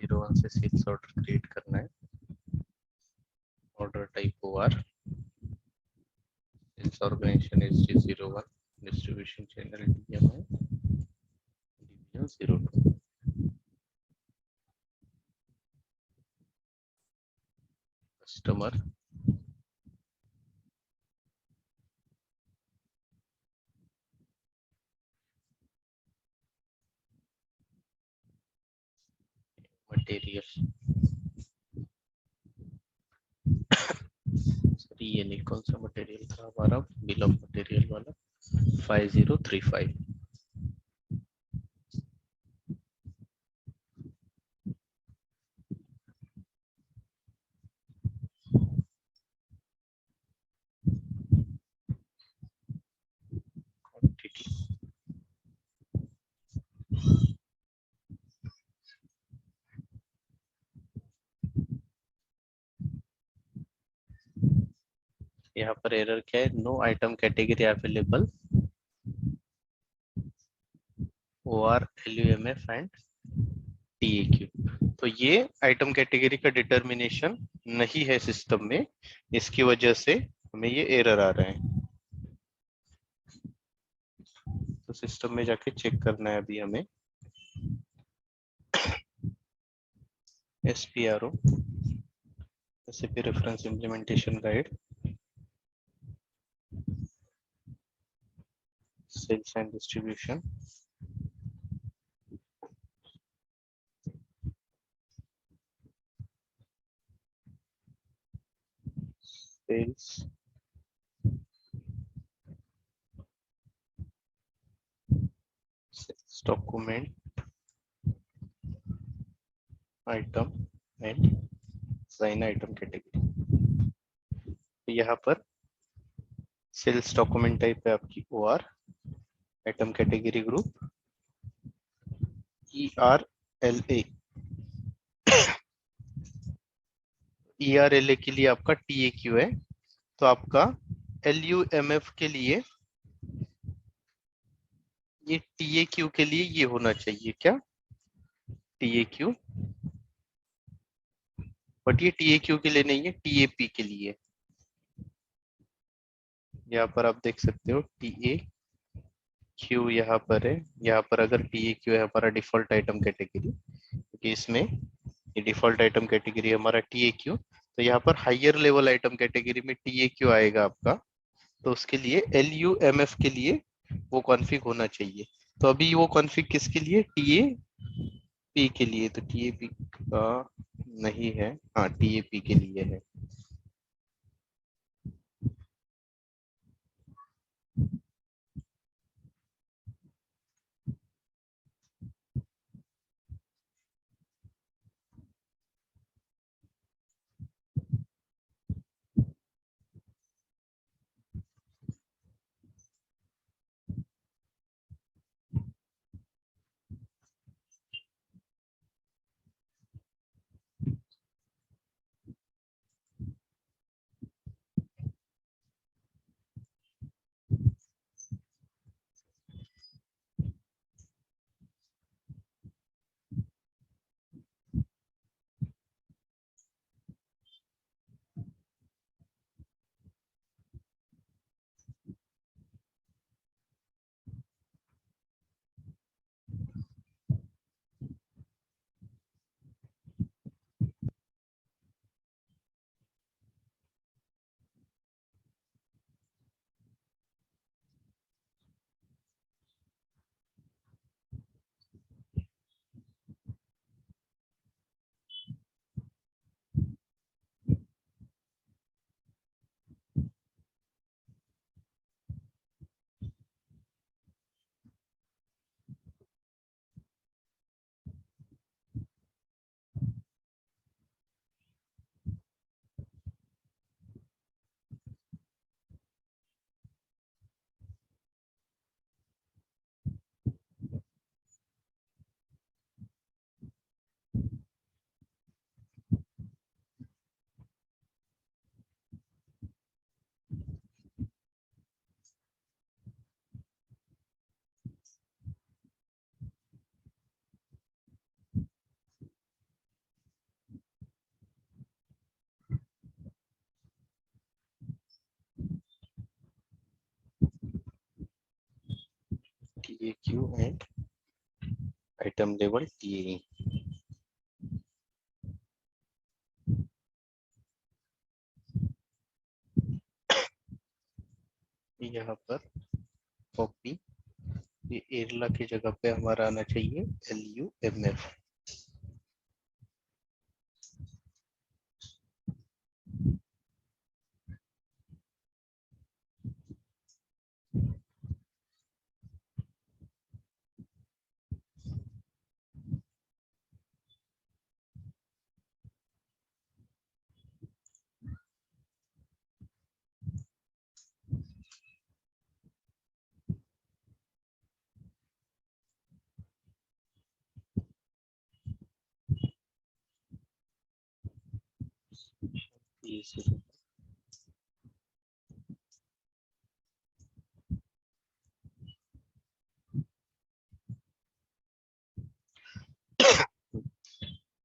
01 से sales order create करना है। Order type OR, sales organisation SG01, distribution channel DM है, डिवीजन 02। कस्टमर मटेरियल, सर ये नहीं, कौन सा मटेरियल था हमारा, बिल ऑफ मटेरियल वाला 5035। क्वांटिटी यहाँ पर एरर क्या है, no item category available OR LUMF and TAQ। तो ये आइटम कैटेगरी का डिटर्मिनेशन नहीं है सिस्टम में, इसकी वजह से हमें ये एरर आ रहे हैं। तो सिस्टम में जाके चेक करना है अभी हमें। SPRO SAP reference implementation guide, sales and distribution, sales document item and design item category. तो यहाँ पर सेल्स डॉक्यूमेंट टाइप है आपकी OR, item category group ERLA, ERLA के लिए आपका TAQ है। तो आपका LUMF के लिए, ये TAQ के लिए ये होना चाहिए क्या, TAQ, बट ये TAQ के लिए नहीं है, TAP के लिए। यहाँ पर आप देख सकते हो TAQ यहाँ पर है। यहाँ पर अगर TAQ है हमारा डिफॉल्ट आइटम कैटेगरी, क्योंकि इसमें ये डिफॉल्ट आइटम कैटेगरी हमारा TAQ, तो यहाँ पर हाइयर लेवल आइटम कैटेगरी में TAQ आएगा आपका। तो उसके लिए LUMF के लिए वो कॉन्फ़िग होना चाहिए। तो अभी वो कॉन्फ़िग किसके लिए, TAP के लिए। तो TAP का नहीं है, हाँ TAP के लिए है। TAQ and item level TAE. यहाँ पर कॉपी, ये एरला की जगह पे हमारा आना चाहिए LUMF।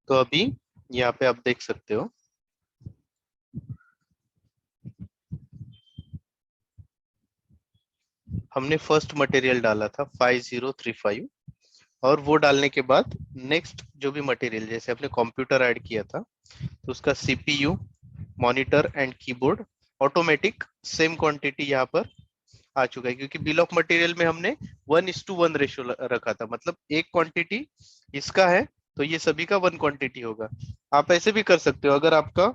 तो अभी यहाँ पे आप देख सकते हो हमने फर्स्ट मटेरियल डाला था 5035, और वो डालने के बाद नेक्स्ट जो भी मटेरियल, जैसे अपने कंप्यूटर ऐड किया था तो उसका CPU, monitor and keyboard automatic same quantity यहाँ पर आ चुका है, क्योंकि बिल ऑफ मटेरियल में हमने 1:1 रेशियो रखा था, मतलब एक क्वांटिटी इसका है तो ये सभी का 1 क्वांटिटी होगा। आप ऐसे भी कर सकते हो, अगर आपका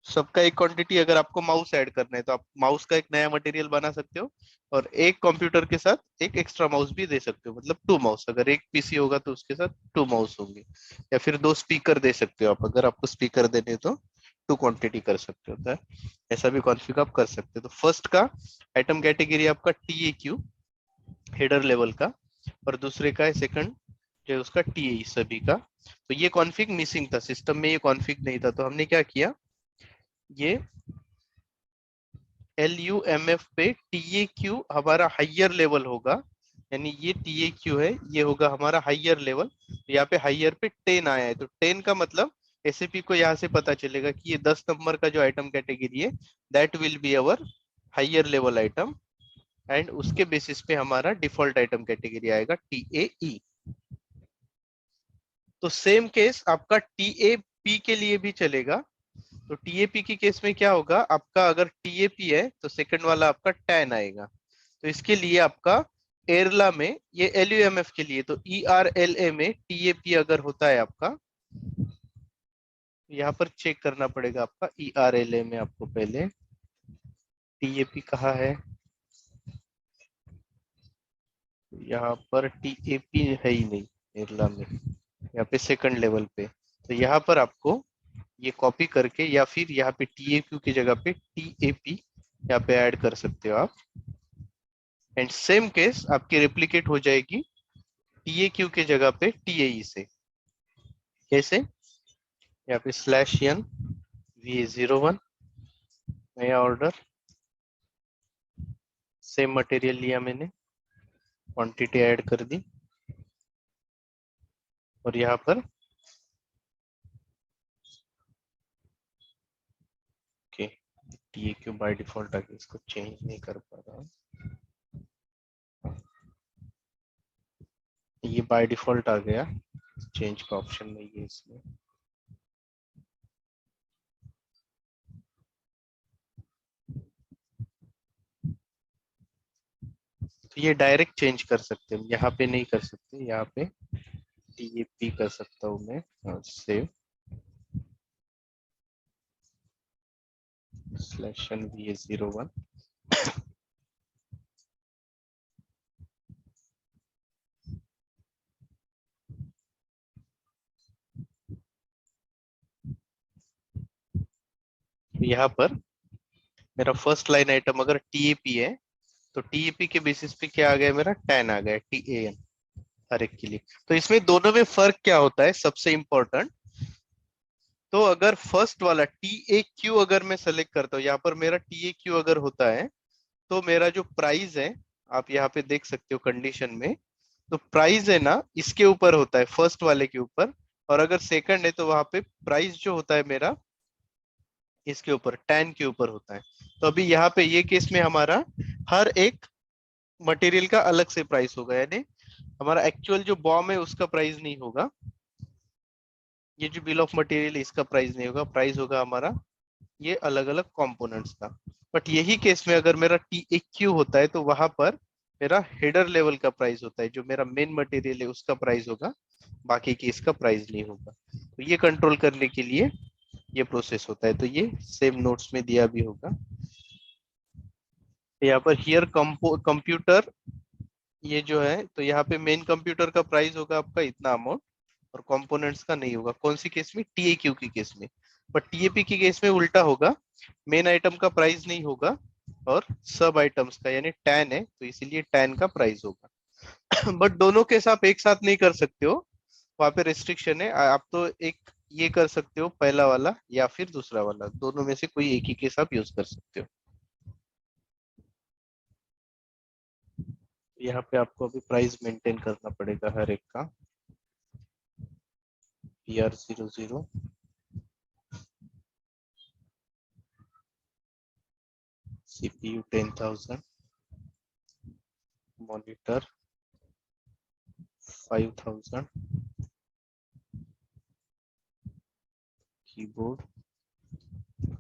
सबका एक क्वांटिटी, अगर आपको माउस ऐड करना है तो आप माउस का एक नया मटेरियल बना सकते हो, और एक कंप्यूटर के साथ एक एक्स्ट्रा माउस भी दे सकते हो, मतलब 2 माउस। अगर एक पीसी होगा तो उसके साथ 2 माउस होंगे, या फिर 2 स्पीकर दे सकते हो आप, अगर आपको स्पीकर देने तो 2 क्वांटिटी कर सकते हो। तो ऐसा भी कॉन्फ़िगर आप कर सकते हो। तो फर्स्ट का आइटम कैटेगरी आपका TAQ हेडर लेवल का, और दूसरे का है सेकंड जो है उसका TAE सभी का। तो ये कॉन्फ़िग मिसिंग था सिस्टम में, ये कॉन्फ़िग नहीं था, तो हमने क्या किया, ये LUMF पे TAQ हमारा हाइयर लेवल होगा, यानी ये TAQ है, ये होगा हमारा हाइयर लेवल। तो यहाँ पे हाइयर पे 10 आया है, तो 10 का मतलब SAP को यहाँ से पता चलेगा कि ये 10 नंबर का जो आइटम कैटेगरी है that will be our higher level item, and उसके बेसिस पे हमारा डिफॉल्ट आइटम कैटेगरी आएगा TAE। तो सेम केस आपका TAP के लिए भी चलेगा। तो TAP की केस में क्या होगा, आपका अगर TAP है तो सेकंड वाला आपका 10 आएगा। तो इसके लिए आपका एरला में ये LUMF के लिए, तो ERLA में TAP अगर होता है आपका, यहाँ पर चेक करना पड़ेगा आपका ERLA में। आपको पहले TAP कहाँ है, यहाँ पर TAP है ही नहीं एरला में, यहाँ पे सेकंड लेवल पे। तो यहाँ पर आपको ये कॉपी करके, या फिर यहाँ पे TAQ की जगह पे TAP यहाँ पे ऐड कर सकते हो आप, एंड सेम केस आपकी रेप्लिकेट हो जाएगी TAQ के जगह पे TAE से। कैसे, यहाँ पे /n VA01 नया ऑर्डर, सेम मटेरियल लिया मैंने, क्वांटिटी ऐड कर दी, और यहाँ पर ओके TAQ बाय डिफॉल्ट आगे, इसको चेंज नहीं कर पा रहा, ये बाय डिफॉल्ट आ गया, चेंज का ऑप्शन नहीं है इसमें। तो ये डायरेक्ट चेंज कर सकते हैं, यहाँ पे नहीं कर सकते, यहाँ पे TAP कर सकता हूँ मैं, सेव /n VA01। यहाँ पर मेरा फर्स्ट लाइन आइटम अगर TAP है तो TAP के बेसिस पे क्या आ गया, मेरा 10 आ गया TAN हर एक के लिए। तो इसमें दोनों में फर्क क्या होता है सबसे इंपॉर्टेंट, तो अगर फर्स्ट वाला TAQ अगर मैं सेलेक्ट करता हूँ, यहाँ पर मेरा TAQ अगर होता है तो मेरा जो प्राइस है, आप यहाँ पे देख सकते हो कंडीशन में, तो प्राइस है ना इसके ऊपर होता है, फर्स्ट वाले के ऊपर, और अगर सेकंड है तो वहां पे प्राइस जो होता है मेरा इसके ऊपर 10 के ऊपर होता है। तो अभी यहाँ पे ये केस में हमारा हर एक मटेरियल का अलग से प्राइस होगा, यानी हमारा एक्चुअल जो बॉम है उसका प्राइस नहीं होगा, ये जो बिल ऑफ मटेरियल इसका प्राइस नहीं होगा, प्राइस होगा हमारा ये अलग अलग कंपोनेंट्स का। बट यही केस में अगर मेरा टी ए क्यू होता है तो वहां पर मेरा हेडर लेवल का प्राइस होता है, जो मेरा मेन मटेरियल है उसका प्राइस होगा, बाकी की इसका प्राइस नहीं होगा। तो ये कंट्रोल करने के लिए ये प्रोसेस होता है। तो ये सेम नोट्स में दिया भी होगा। यहाँ पर हियर कंप्यूटर, ये जो है तो यहाँ पे मेन कंप्यूटर का प्राइस होगा आपका इतना अमाउंट, और कंपोनेंट्स का नहीं होगा। कौन सी केस में? टीएक्यू की केस में। बट टीएपी की केस में उल्टा होगा, मेन आइटम का प्राइस नहीं होगा और सब आइटम्स का, यानी टैन है तो इसीलिए टैन का प्राइस होगा। बट दोनों केस आप एक साथ नहीं कर सकते हो, वहां पे रेस्ट्रिक्शन है। आप तो एक ये कर सकते हो पहला वाला या फिर दूसरा वाला, दोनों में से कोई एक ही केस आप यूज कर सकते हो। यहाँ पे आपको अभी प्राइस मेंटेन करना पड़ेगा हर एक का। PR00, CPU 10,000, monitor 5,000, keyboard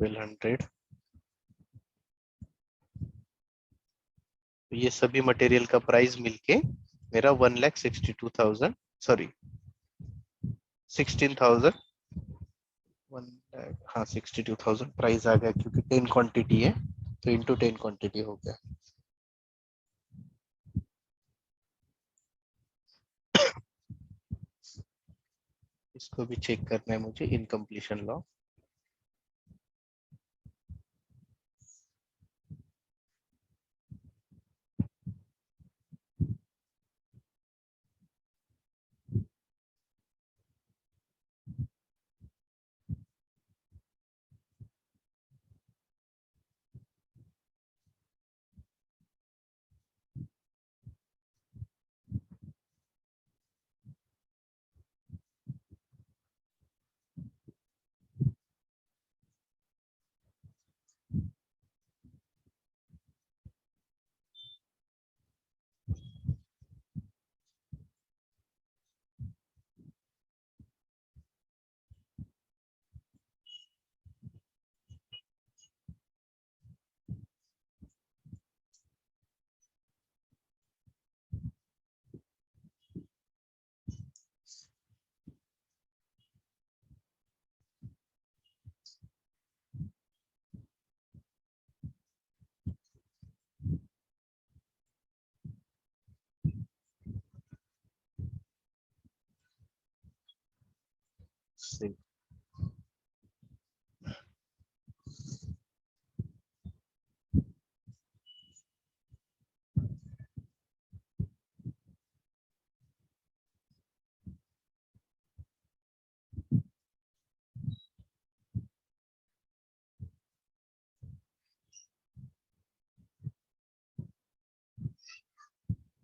1200। ये सभी मटेरियल का प्राइस मिलके मेरा 1,62,000, सॉरी 16,000, 1 हाँ 62,000 प्राइस आ गया, क्योंकि 10 क्वांटिटी है तो इंटू 10 क्वांटिटी हो गया। इसको भी चेक करना है मुझे, इनकम्प्लीशन लॉ।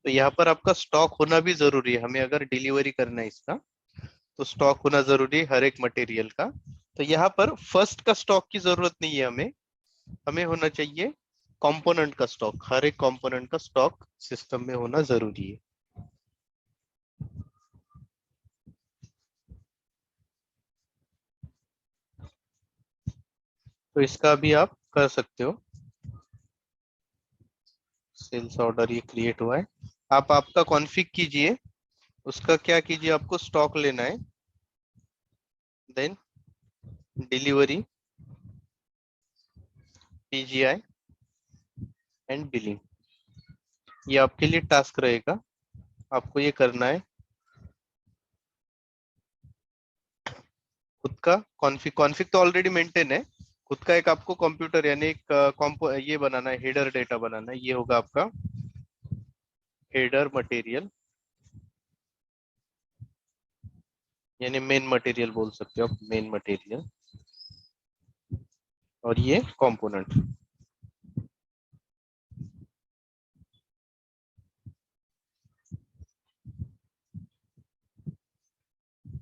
तो यहाँ पर आपका स्टॉक होना भी जरूरी है, हमें अगर डिलीवरी करना है इसका तो स्टॉक होना जरूरी है हर एक मटेरियल का। तो यहाँ पर फर्स्ट का स्टॉक की जरूरत नहीं है हमें, हमें होना चाहिए कंपोनेंट का स्टॉक। हर एक कंपोनेंट का स्टॉक सिस्टम में होना जरूरी है। तो इसका भी आप कर सकते हो। सेल्स ऑर्डर ये क्रिएट हुआ है, आप आपका कॉन्फ़िग कीजिए, उसका क्या कीजिए, आपको स्टॉक लेना है, then delivery, PGI and billing. ये आपके लिए टास्क रहेगा, आपको ये करना है। खुद का कॉन्फ़िग, कॉन्फ़िग तो ऑलरेडी मेंटेन है। खुद का एक आपको कंप्यूटर यानी एक कॉम्पो ये बनाना है, हेडर डेटा बनाना है। ये होगा आपका हेडर मटेरियल, यानी मेन मटेरियल बोल सकते हो आप, मेन मटेरियल। और ये कंपोनेंट।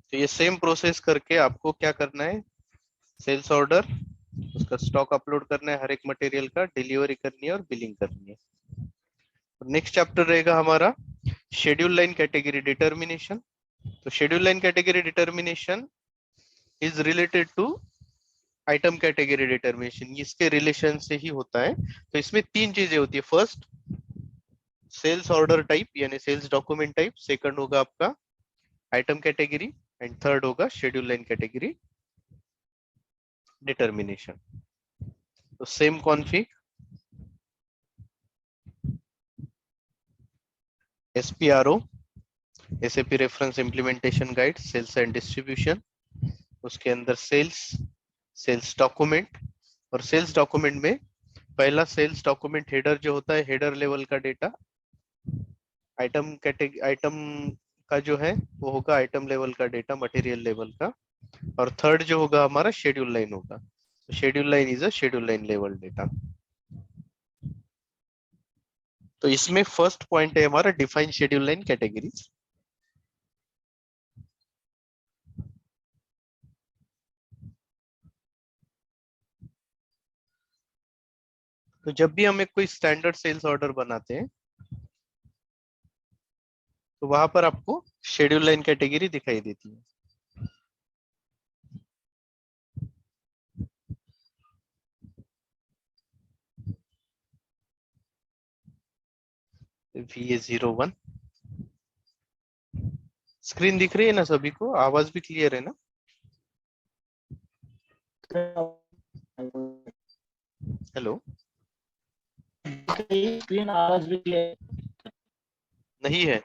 तो ये सेम प्रोसेस करके आपको क्या करना है, सेल्स ऑर्डर, उसका स्टॉक अपलोड करना है हर एक मटेरियल का, डिलीवरी करनी है और बिलिंग करनी है। नेक्स्ट चैप्टर रहेगा हमारा शेड्यूल लाइन कैटेगरी डिटर्मिनेशन। तो schedule line category determination is related to item category determination, इसके रिलेशन से ही होता है। तो इसमें तीन चीजें होती है। फर्स्ट सेल्स ऑर्डर टाइप यानी सेल्स डॉक्यूमेंट टाइप, सेकंड होगा आपका आइटम कैटेगरी, एंड थर्ड होगा शेड्यूल लाइन कैटेगरी डिटर्मिनेशन। तो same config SPRO SAP reference implementation guide sales and distribution, उसके अंदर सेल्स डॉक्यूमेंट, और सेल्स डॉक्यूमेंट में पहला सेल्स डॉक्यूमेंट हेडर जो होता है, हेडर लेवल का डेटा, आइटम कैटेगरी आइटम का जो है वो होगा आइटम लेवल का डेटा, मटेरियल लेवल का, और थर्ड जो होगा हमारा शेड्यूल लाइन होगा। Schedule line is a schedule line level data. तो इसमें फर्स्ट पॉइंट है हमारा डिफाइन शेड्यूल लाइन कैटेगरी। तो जब भी हम एक कोई स्टैंडर्ड सेल्स ऑर्डर बनाते हैं तो वहां पर आपको शेड्यूल लाइन कैटेगरी दिखाई देती है। VA01 स्क्रीन दिख रही है ना सभी को? आवाज भी क्लियर है ना? हेलो, स्क्रीन आवाज भी नहीं है?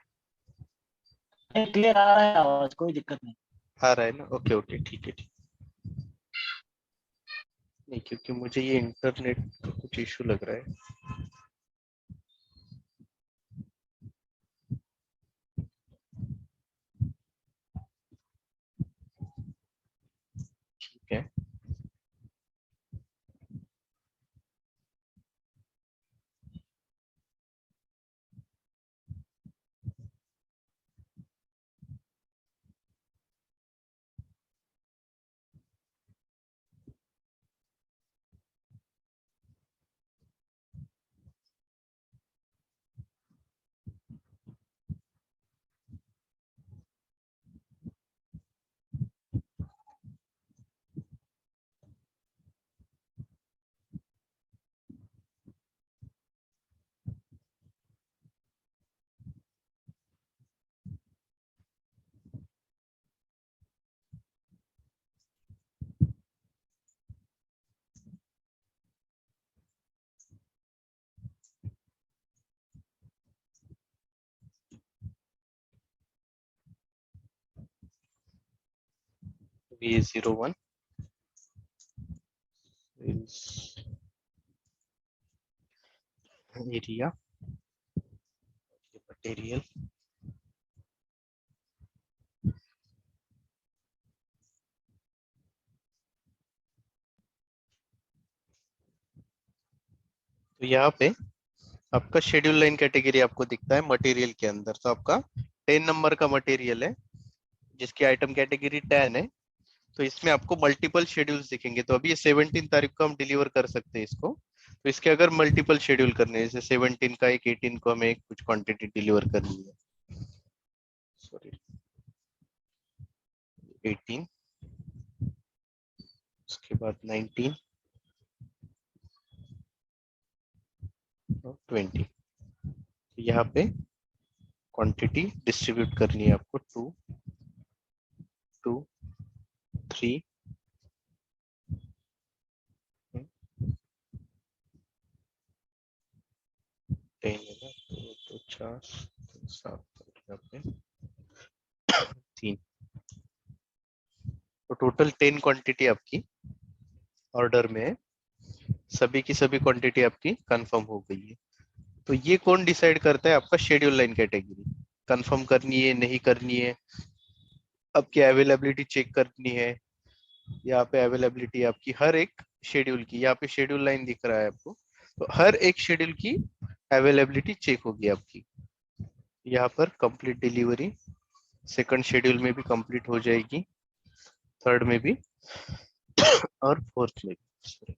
क्लियर आ रहा है, आवाज कोई दिक्कत नहीं। आ रहा है ना? ओके ओके, ठीक है ठीक। नहीं, क्योंकि मुझे ये इंटरनेट का कुछ इशू लग रहा है। ठीक है, VA01 एरिया मटेरियल। तो यहाँ पे आपका शेड्यूल लाइन कैटेगरी आपको दिखता है मटेरियल के अंदर। तो आपका 10 नंबर का मटेरियल है जिसकी आइटम कैटेगरी 10 है। तो इसमें आपको मल्टीपल शेड्यूल्स दिखेंगे। तो अभी ये 17 तारीख को हम डिलीवर कर सकते हैं इसको। तो इसके अगर मल्टीपल शेड्यूल करने हैं, जैसे 17 का एक, 18 को हमें कुछ क्वांटिटी डिलीवर करनी है, सॉरी 18, उसके बाद 19 और 20। तो यहाँ पे क्वांटिटी डिस्ट्रीब्यूट करनी है आपको 2 2 3 10 है ना, तो 4 7 यहाँ पे 3। तो टोटल 10 क्वांटिटी आपकी ऑर्डर में है। सभी की सभी क्वांटिटी आपकी कंफर्म हो गई है। तो ये कौन डिसाइड करता है? आपका शेड्यूल लाइन कैटेगरी। कंफर्म करनी है, नहीं करनी है, आपकी अवेलेबिलिटी चेक करनी है। यहाँ पे अवेलेबिलिटी आपकी हर एक शेड्यूल की, यहाँ पे शेड्यूल लाइन दिख रहा है आपको, तो हर एक शेड्यूल की अवेलेबिलिटी चेक होगी आपकी। यहाँ पर कंप्लीट डिलीवरी सेकंड शेड्यूल में भी कंप्लीट हो जाएगी, थर्ड में भी और फोर्थ में भी।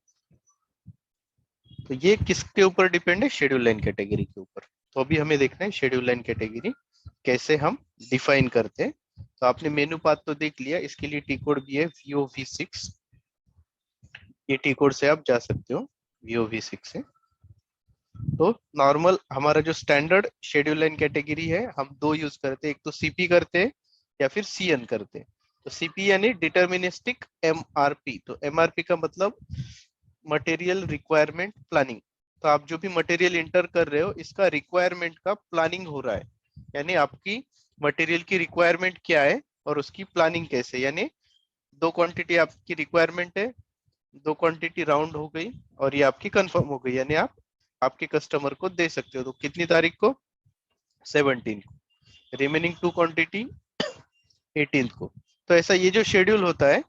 तो ये किसके ऊपर डिपेंड है? शेड्यूल लाइन कैटेगरी के ऊपर। तो अभी हमें देखना है शेड्यूल लाइन कैटेगरी कैसे हम डिफाइन करते हैं। तो आपने मेनू पाथ तो देख लिया, इसके लिए टी कोड भी है VOV6, ये टी कोड से आप जा सकते हो VOV6 से। तो नॉर्मल हमारा जो स्टैंडर्ड शेड्यूल लाइन कैटेगरी है, हम दो यूज करते हैं, एक तो सीपी करते हैं या फिर सीएन करते हैं। तो सीपी यानी डिटर्मिनिस्टिक एमआरपी। तो एमआरपी का मतलब मटेरियल रिक्वायरमेंट प्लानिंग। तो आप जो भी मटेरियल इंटर कर रहे हो, इसका रिक्वायरमेंट का प्लानिंग हो रहा है, यानी आपकी मटेरियल की रिक्वायरमेंट क्या है और उसकी प्लानिंग कैसे। यानी दो क्वांटिटी आपकी रिक्वायरमेंट है, दो क्वांटिटी राउंड हो गई और ये आपकी कंफर्म हो गई, यानी आप आपके कस्टमर को दे सकते हो। तो कितनी तारीख को? 17 को। रिमेनिंग टू क्वांटिटी 18 को। तो ऐसा ये जो शेड्यूल होता है,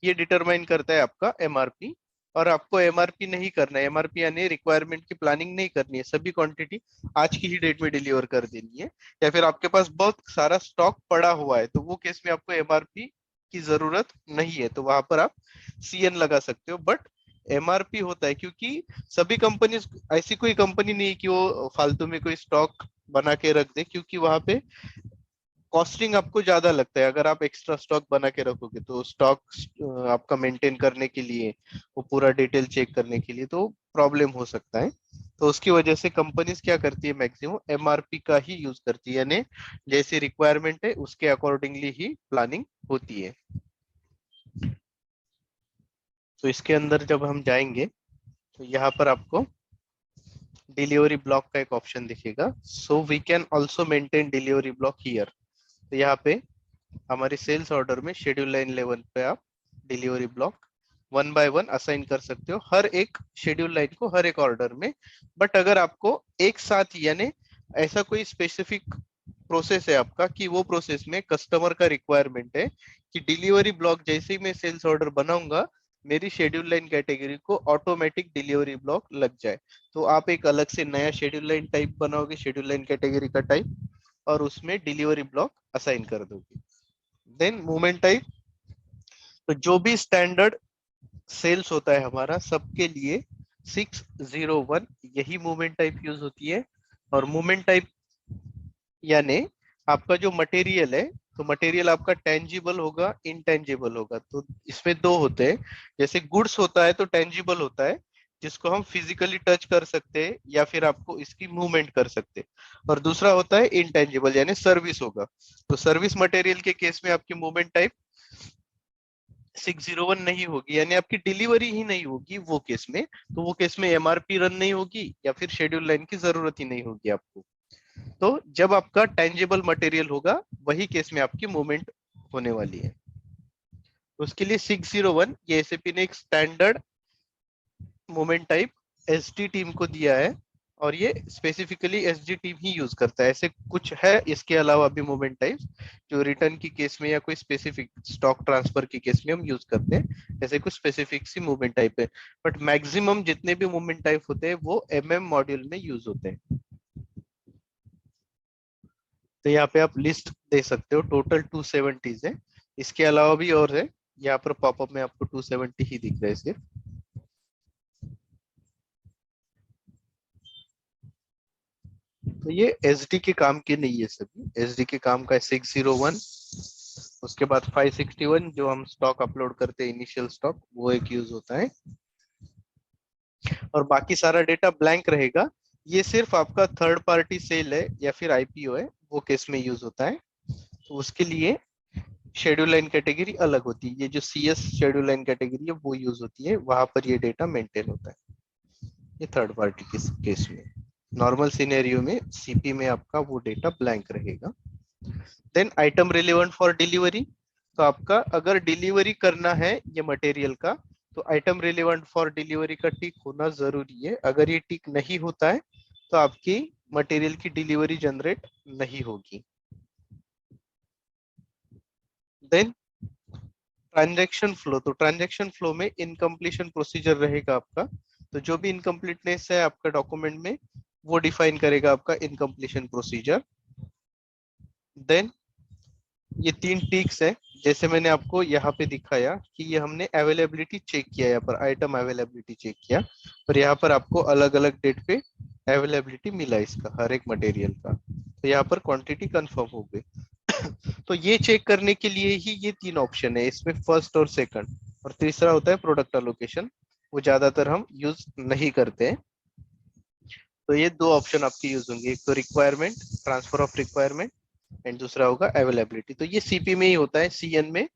ये डिटरमाइन करता है आपका एमआरपी। और आपको एमआरपी नहीं करना है, एमआरपी यानी रिक्वायरमेंट की प्लानिंग नहीं करनी है, सभी क्वांटिटी आज की ही डेट में डिलीवर कर देनी है। या फिर आपके पास बहुत सारा स्टॉक पड़ा हुआ है, तो वो केस में आपको एमआरपी की जरूरत नहीं है, तो वहां पर आप सीएन लगा सकते हो। बट एमआरपी होता है, क्योंकि सभी कंपनी, ऐसी कोई कंपनी नहीं है कि वो फालतू में कोई स्टॉक बना के रख दे, क्योंकि वहां पे कॉस्टिंग आपको ज्यादा लगता है। अगर आप एक्स्ट्रा स्टॉक बना के रखोगे तो स्टॉक आपका मेंटेन करने के लिए, वो पूरा डिटेल चेक करने के लिए तो प्रॉब्लम हो सकता है। तो उसकी वजह से कंपनीज क्या करती है, मैक्सिमम एमआरपी का ही यूज करती है, यानी जैसी रिक्वायरमेंट है उसके अकॉर्डिंगली ही प्लानिंग होती है। तो इसके अंदर जब हम जाएंगे तो यहाँ पर आपको डिलीवरी ब्लॉक का एक ऑप्शन दिखेगा। So we can also maintain delivery block here. तो यहाँ पे हमारी सेल्स ऑर्डर में शेड्यूल लाइन लेवल पे आप डिलीवरी ब्लॉक 1 बाय 1 असाइन कर सकते हो, हर एक शेड्यूल लाइन को, हर एक ऑर्डर में। बट अगर आपको एक साथ, यानी ऐसा कोई स्पेसिफिक प्रोसेस है आपका कि वो प्रोसेस में कस्टमर का रिक्वायरमेंट है कि डिलीवरी ब्लॉक जैसे ही मैं सेल्स ऑर्डर बनाऊंगा, मेरी शेड्यूल लाइन कैटेगरी को ऑटोमेटिक डिलीवरी ब्लॉक लग जाए, तो आप एक अलग से नया शेड्यूल लाइन टाइप बनाओगे, शेड्यूल लाइन कैटेगरी का टाइप, और उसमें डिलीवरी ब्लॉक असाइन कर दोगे। देन मूवमेंट टाइप, तो जो भी स्टैंडर्ड सेल्स होता है हमारा, सबके लिए 601 यही मूवमेंट टाइप यूज होती है। और मूवमेंट टाइप यानी आपका जो मटेरियल है, तो मटेरियल आपका टेंजिबल होगा, इनटेंजिबल होगा। तो इसमें दो होते हैं, जैसे गुड्स होता है तो टेंजिबल होता है, जिसको हम फिजिकली टच कर सकते हैं या फिर आपको इसकी मूवमेंट कर सकते हैं। और दूसरा होता है इनटेंजिबल, यानी सर्विस होगा। तो सर्विस मटेरियल के केस में आपकी मूवमेंट टाइप 601 नहीं होगी, यानी आपकी डिलीवरी ही नहीं होगी वो केस में। तो वो केस में एमआरपी रन नहीं होगी या फिर शेड्यूल लाइन की जरूरत ही नहीं होगी आपको। तो जब आपका टेंजिबल मटेरियल होगा, वही केस में आपकी मूवमेंट होने वाली है। तो उसके लिए 601 ये एसएपी ने एक standard movement type SD team को दिया है, और ये स्पेसिफिकली एसडी टीम ही यूज करता है। ऐसे कुछ है इसके अलावा भी मूवमेंट टाइप्स जो रिटर्न की केस में या कोई स्पेसिफिक स्टॉक ट्रांसफर की केस में हम यूज करते हैं, ऐसे कुछ स्पेसिफिक सी मूवमेंट टाइप है। बट मैक्सिमम जितने भी मूवमेंट टाइप होते हैं वो मॉड्यूल में यूज होते हैं। तो यहाँ पे आप लिस्ट दे सकते हो, टोटल 270 है, इसके अलावा भी और है। यहाँ पर पॉपअप में आपको 270 ही दिख रहा है सिर्फ। तो ये एसडी के काम के नहीं है, सभी एसडी के काम का है 601। उसके बाद 561 जो हम स्टॉक अपलोड करते हैं, इनिशियल स्टॉक, वो एक यूज होता है। और बाकी सारा डेटा ब्लैंक रहेगा। ये सिर्फ आपका थर्ड पार्टी सेल है या फिर आईपीओ है, वो केस में यूज होता है। तो उसके लिए शेड्यूल लाइन कैटेगरी अलग होती है, ये जो सीएस शेड्यूल लाइन कैटेगरी है वो यूज होती है, वहां पर ये डेटा मेंटेन होता है, ये थर्ड पार्टी के केस में। नॉर्मल सिनेरियो में सीपी में आपका वो डेटा ब्लैंक रहेगा। Then item relevant for delivery, तो आपका अगर डिलीवरी करना है ये मटेरियल का, तो आइटम रिलेवेंट फॉर डिलीवरी का टिक होना जरूरी है। अगर ये टिक नहीं होता है तो आपकी मटेरियल की डिलीवरी जनरेट नहीं होगी। देन ट्रांजैक्शन फ्लो, तो ट्रांजैक्शन फ्लो में इनकम्प्लीशन प्रोसीजर रहेगा आपका। तो जो भी इनकम्प्लीटनेस है आपका डॉक्यूमेंट में, वो डिफाइन करेगा आपका इनकम्प्लीशन प्रोसीजर। देन ये तीन टिक्स है, जैसे मैंने आपको यहाँ पे दिखाया कि ये हमने अवेलेबिलिटी चेक किया, यहाँ पर आइटम अवेलेबिलिटी चेक किया, और यहाँ पर आपको अलग अलग डेट पे अवेलेबिलिटी मिला इसका हर एक मटेरियल का। तो यहाँ पर क्वांटिटी कंफर्म हो गई। तो ये चेक करने के लिए ही ये तीन ऑप्शन है, इसमें फर्स्ट और सेकंड, और तीसरा होता है प्रोडक्ट एलोकेशन, वो ज्यादातर हम यूज नहीं करते हैं। तो ये दो ऑप्शन आपके यूज होंगे, एक तो requirement, transfer of requirement, and दूसरा होगा अवेलेबिलिटी। तो ये सीपी में ही होता है, सीएन में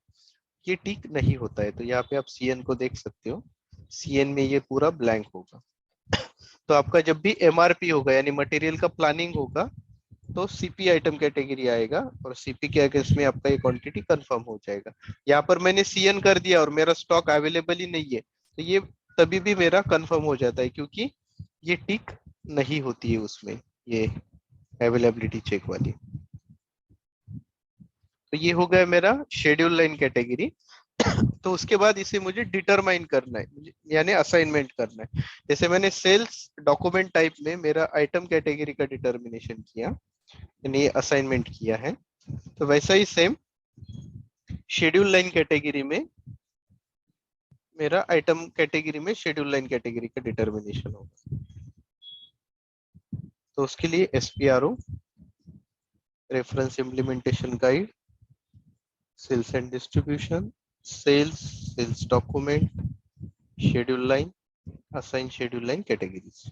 ये टिक नहीं होता है। तो यहाँ पे आप सीएन को देख सकते हो, सीएन में ये पूरा ब्लैंक होगा। तो आपका जब भी एमआरपी होगा यानी मटेरियल का प्लानिंग होगा, तो सीपी आइटम कैटेगरी आएगा, और सीपी के अगेंस्ट में आपका ये क्वांटिटी कंफर्म हो जाएगा। यहाँ पर मैंने सीएन कर दिया और मेरा स्टॉक अवेलेबल ही नहीं है, तो ये तभी भी मेरा कंफर्म हो जाता है, क्योंकि ये टिक नहीं होती है उसमें, ये अवेलेबिलिटी चेक वाली। तो ये हो गया मेरा शेड्यूल लाइन कैटेगरी। तो उसके बाद इसे मुझे डिटरमाइन करना है, यानी असाइनमेंट करना है। जैसे मैंने सेल्स डॉक्यूमेंट टाइप में मेरा आइटम कैटेगरी का डिटर्मिनेशन किया, यानी असाइनमेंट किया है, तो वैसा ही सेम शेड्यूल लाइन कैटेगरी में मेरा आइटम कैटेगरी में शेड्यूल लाइन कैटेगरी का डिटर्मिनेशन होगा। तो उसके लिए SPRO, reference implementation guide, sales and distribution, sales, sales document, schedule line, assign schedule line categories.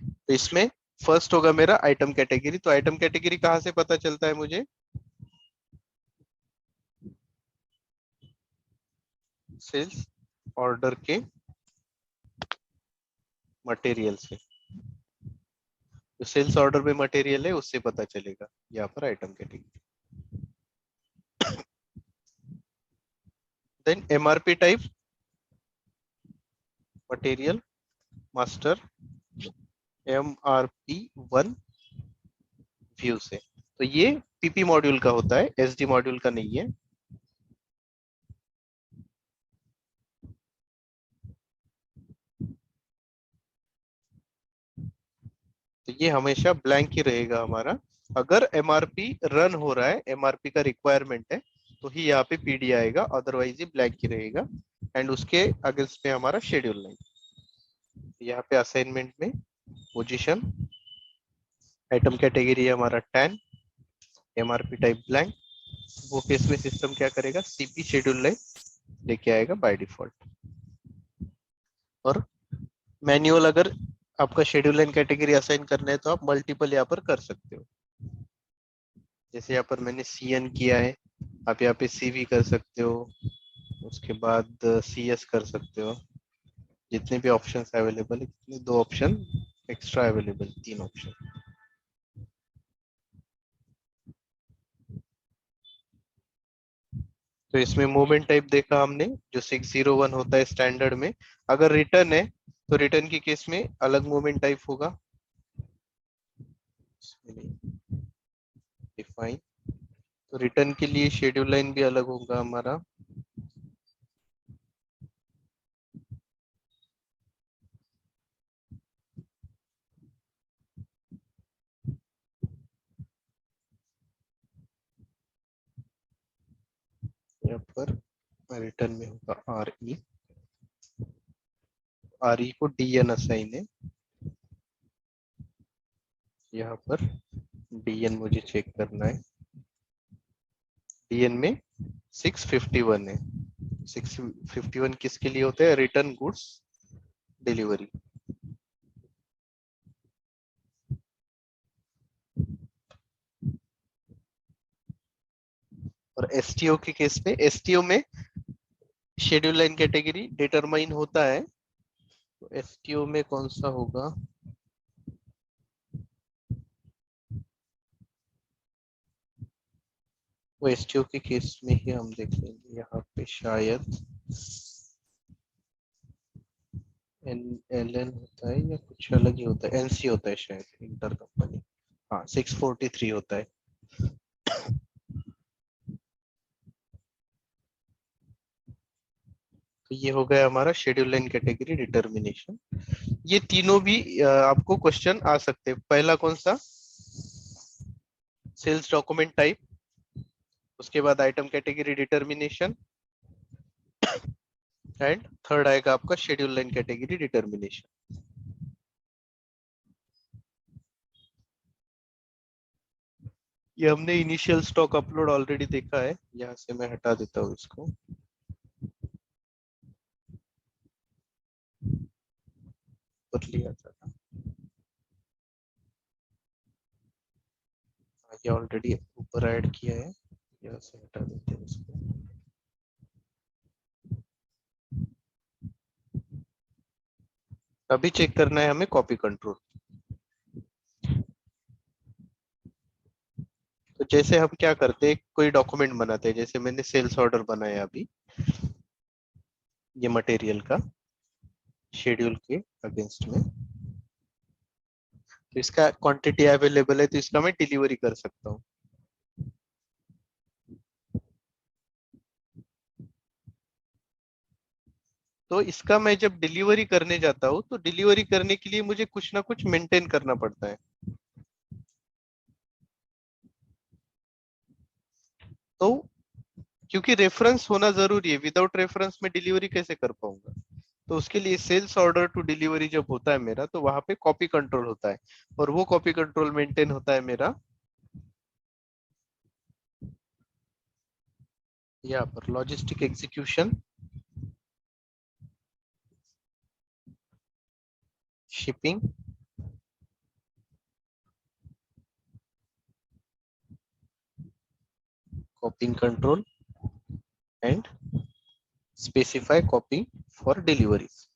तो इसमें फर्स्ट होगा मेरा आइटम कैटेगरी। तो आइटम कैटेगरी कहां से पता चलता है मुझे? सेल्स ऑर्डर के मटेरियल से, जो सेल्स ऑर्डर में मटेरियल है उससे पता चलेगा यहाँ पर item category. Then MRP type, material master, MRP 1 view से। तो ये पीपी मॉड्यूल का होता है, एसडी मॉड्यूल का नहीं है। तो ये हमेशा ब्लैंक ही रहेगा हमारा। अगर एमआरपी रन हो रहा है, एमआरपी का रिक्वायरमेंट है, तो ही यहाँ पे पीडी आएगा, अदरवाइज ये ब्लैंक ही रहेगा। एंड उसके अगेंस्ट में हमारा शेड्यूल लाइन। यहाँ पे असाइनमेंट में पोजीशन, आइटम कैटेगरी है हमारा 10, एमआरपी टाइप ब्लैंक, वो केस में सिस्टम क्या करेगा, सीपी शेड्यूल लाइन लेके आएगा बाय डिफॉल्ट। और मैन्युअल अगर आपका शेड्यूल लाइन कैटेगरी असाइन करना है तो आप मल्टीपल यहाँ पर कर सकते हो। जैसे यहाँ पर मैंने सीएन किया है, आप यहाँ पे सीवी कर सकते हो, उसके बाद सीएस कर सकते हो। जितने भी ऑप्शंस अवेलेबल है, कितने, दो ऑप्शन एक्स्ट्रा अवेलेबल, तीन ऑप्शन। तो इसमें मूवमेंट टाइप देखा हमने, जो 601 होता है स्टैंडर्ड में। अगर रिटर्न है तो रिटर्न के केस में अलग मूवमेंट टाइप होगा, डिफाइन। तो रिटर्न के लिए शेड्यूल लाइन भी अलग होगा हमारा। यहाँ पर रिटर्न में होगा आरई, आरई को डीएन असाइन है। यहाँ पर डीएन मुझे चेक करना है, डीएन में 651 है। 651 किसके लिए होता है? Return goods delivery. और एसटीओ के केस में, एसटीओ में शेड्यूल लाइन कैटेगरी डिटरमाइन होता है, तो एसटीओ में कौन सा होगा? वो एसटीओ के केस में ही हम देख लेंगे। यहाँ पे शायद एलएन होता है या कुछ अलग ही होता है, एनसी होता है शायद, इंटर कंपनी। हाँ, 643 होता है। तो ये हो गया हमारा शेड्यूल लाइन कैटेगरी डिटर्मिनेशन। ये तीनों भी आपको क्वेश्चन आ सकते हैं। पहला कौन सा? सेल्स डॉक्यूमेंट टाइप, उसके बाद item category determination, and third आएगा आपका शेड्यूल लाइन कैटेगरी डिटर्मिनेशन। ये हमने इनिशियल स्टॉक अपलोड ऑलरेडी देखा है, यहाँ से मैं हटा देता हूँ इसको। कर लिया था ये ऑलरेडी ऊपर ऐड किया है, यहाँ से हटा देते हैं इसको। अभी चेक करना है हमें कॉपी कंट्रोल। तो जैसे हम क्या करते हैं, कोई डॉक्यूमेंट बनाते हैं, जैसे मैंने सेल्स ऑर्डर बनाया अभी, ये मटेरियल का शेड्यूल के अगेंस्ट में, तो इसका क्वांटिटी अवेलेबल है, तो इसका मैं डिलीवरी कर सकता हूँ। तो इसका मैं जब डिलीवरी करने जाता हूँ, तो डिलीवरी करने के लिए मुझे कुछ ना कुछ मेंटेन करना पड़ता है। तो क्योंकि रेफरेंस होना जरूरी है, विदाउट रेफरेंस में डिलीवरी कैसे कर पाऊंगा। तो उसके लिए सेल्स ऑर्डर टू डिलीवरी जब होता है मेरा, तो वहां पे कॉपी कंट्रोल होता है, और वो कॉपी कंट्रोल मेंटेन होता है मेरा यहाँ पर logistic execution, shipping, copying control and specify copying for deliveries.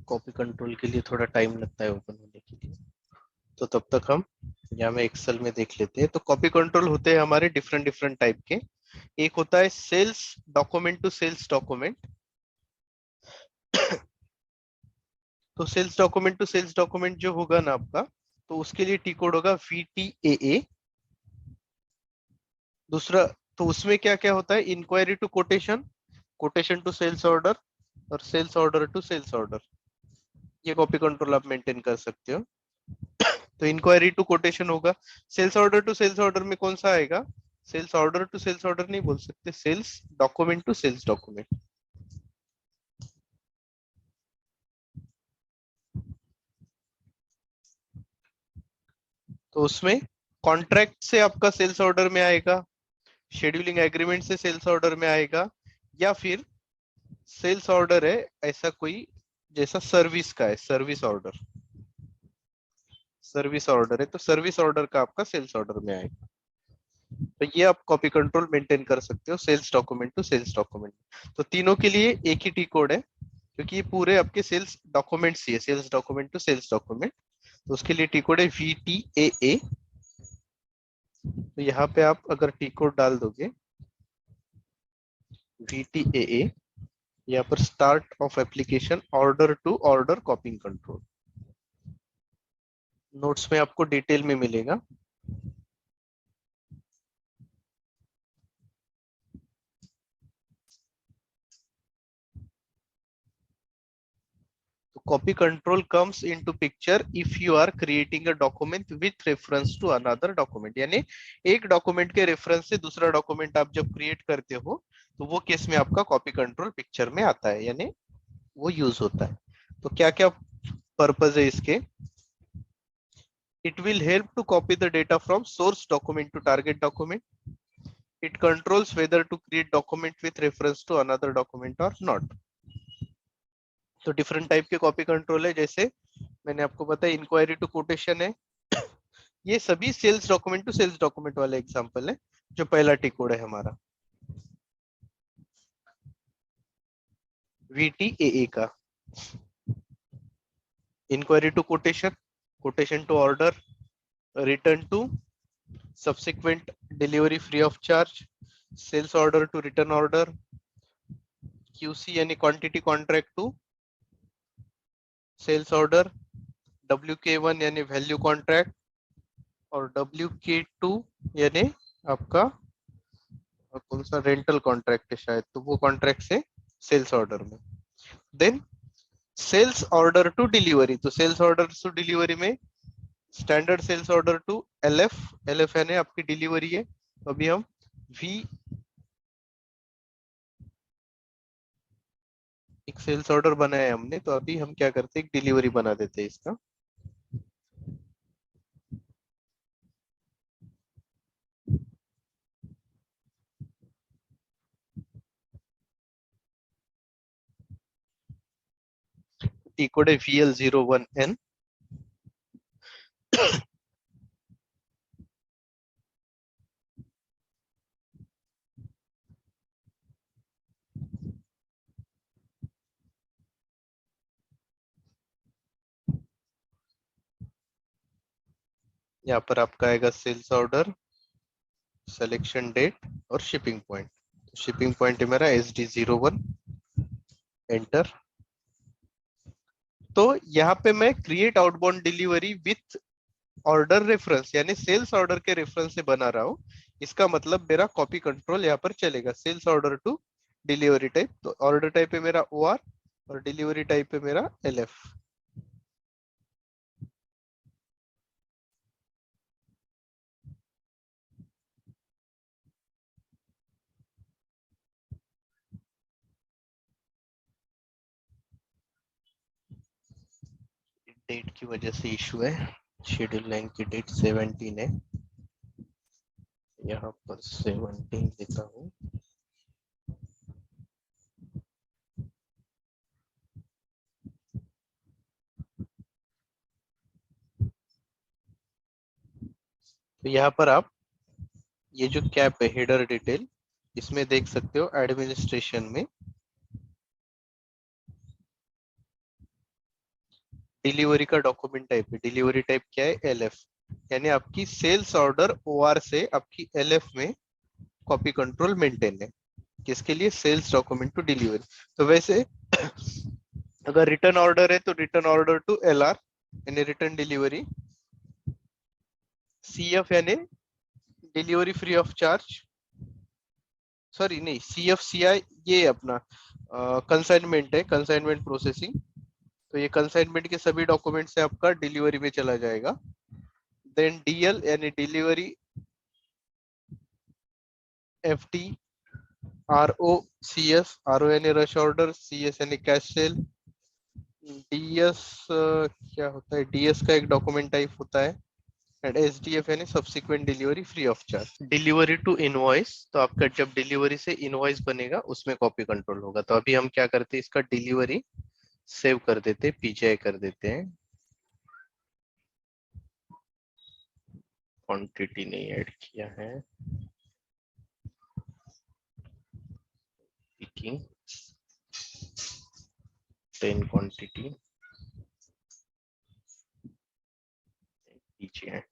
Copy control के लिए थोड़ा टाइम लगता है ओपन होने के लिए, तो तब तक हम यहाँ में एक्सेल में देख लेते हैं। तो कॉपी कंट्रोल होते हैं हमारे डिफरेंट डिफरेंट टाइप के। एक होता है sales document to sales document. तो सेल्स डॉक्यूमेंट जो होगा ना आपका, तो उसके लिए टी कोड होगा VTAA। दूसरा, तो उसमें क्या क्या होता है, inquiry to quotation, quotation to sales order, और sales order to sales order. ये कॉपी कंट्रोल आप मेंटेन कर सकते हो। तो इंक्वायरी टू कोटेशन होगा, sales order to sales order में कौन सा आएगा, sales order to sales order नहीं बोल सकते, sales document to sales document. तो उसमें कॉन्ट्रैक्ट से आपका सेल्स ऑर्डर में आएगा, शेड्यूलिंग एग्रीमेंट से सेल्स ऑर्डर में आएगा, या फिर सेल्स ऑर्डर है ऐसा कोई, जैसा सर्विस का है, सर्विस ऑर्डर, सर्विस ऑर्डर है तो सर्विस ऑर्डर का आपका सेल्स ऑर्डर में आएगा। तो ये आप कॉपी कंट्रोल मेंटेन कर सकते हो sales document to sales document. तो तीनों के लिए एक ही टी कोड है, क्योंकि ये पूरे आपके सेल्स डॉक्यूमेंट्स ही है, sales document to sales document. तो उसके लिए टी कोड है VTAA। तो यहाँ पे आप अगर टी कोड डाल दोगे VTAA, यहाँ पर start of application order to order copying control, notes में आपको डिटेल में मिलेगा। Copy control comes into picture if you are creating a document with reference to another document। यानी एक डॉक्यूमेंट के रेफरेंस से दूसरा डॉक्यूमेंट आप जब क्रिएट करते हो, तो वो केस में आपका कॉपी कंट्रोल पिक्चर में आता है, यानी वो यूज होता है। तो क्या क्या पर्पज है इसके, it will help to copy the data from source document to target document, it controls whether to create document with reference to another document or not। तो डिफरेंट टाइप के कॉपी कंट्रोल है, जैसे मैंने आपको बताया inquiry to quotation है, ये सभी sales document to sales document वाले एग्जांपल है, जो पहला टी कोड है हमारा VTAA का। Inquiry to quotation, quotation to order, return to subsequent delivery free of charge, sales order to return order, QC यानी quantity contract to sales order, WK1 यानी value contract और WK2 यानी आपका कौन सा रेंटल कॉन्ट्रैक्ट है शायद, तो वो कॉन्ट्रैक्ट से सेल्स ऑर्डर में। Then sales order to delivery, तो सेल्स ऑर्डर टू डिलीवरी में standard sales order to LF, LF यानी आपकी डिलीवरी है, तो अभी हम V एक सेल्स ऑर्डर बनाया हमने, तो अभी हम क्या करते हैं, एक डिलीवरी बना देते हैं इसका। टी कोड है VL01N। यहाँ पर आपका आएगा सेल्स ऑर्डर, सिलेक्शन डेट और शिपिंग पॉइंट। शिपिंग पॉइंट है मेरा SD01, एंटर। तो यहाँ पे मैं create outbound delivery with order reference यानी सेल्स ऑर्डर के रेफरेंस से बना रहा हूँ। इसका मतलब मेरा कॉपी कंट्रोल यहाँ पर चलेगा, sales order to delivery type. तो ऑर्डर टाइप है मेरा OR और डिलीवरी टाइप है मेरा LF। डेट की वजह से इशू है, शेड्यूल लाइन की डेट 17 है, यहाँ पर 17 लिखा हूँ। तो यहाँ पर आप ये जो कैप है हेडर डिटेल, इसमें देख सकते हो एडमिनिस्ट्रेशन में डिलीवरी का डॉक्यूमेंट टाइप है, डिलीवरी टाइप क्या है LF, यानी आपकी सेल्स ऑर्डर OR से आपकी LF में कॉपी कंट्रोल मेंटेन है, किसके लिए, सेल्स डॉक्यूमेंट टू डिलीवरी। तो वैसे अगर रिटर्न ऑर्डर है तो रिटर्न ऑर्डर टू LR यानी रिटर्न डिलीवरी, CF यानी delivery free of charge, sorry नहीं CFCI ये अपना कंसाइनमेंट है, कंसाइनमेंट प्रोसेसिंग। तो ये कंसाइनमेंट के सभी डॉक्यूमेंट से आपका डिलीवरी में चला जाएगा। देन DL यानी डिलीवरी FD, ROCS, RO यानी रश ऑर्डर, CS यानी कैश सेल, DS क्या होता है, DS का एक डॉक्यूमेंट टाइप होता है, एंड SDF यानी subsequent delivery free of charge. Delivery to invoice, तो आपका जब डिलीवरी से इनवॉइस बनेगा उसमें कॉपी कंट्रोल होगा। तो अभी हम क्या करते हैं, इसका डिलीवरी सेव कर देते हैं, PGI कर देते हैं, क्वांटिटी नहीं ऐड किया है, picking 10 quantity PGI।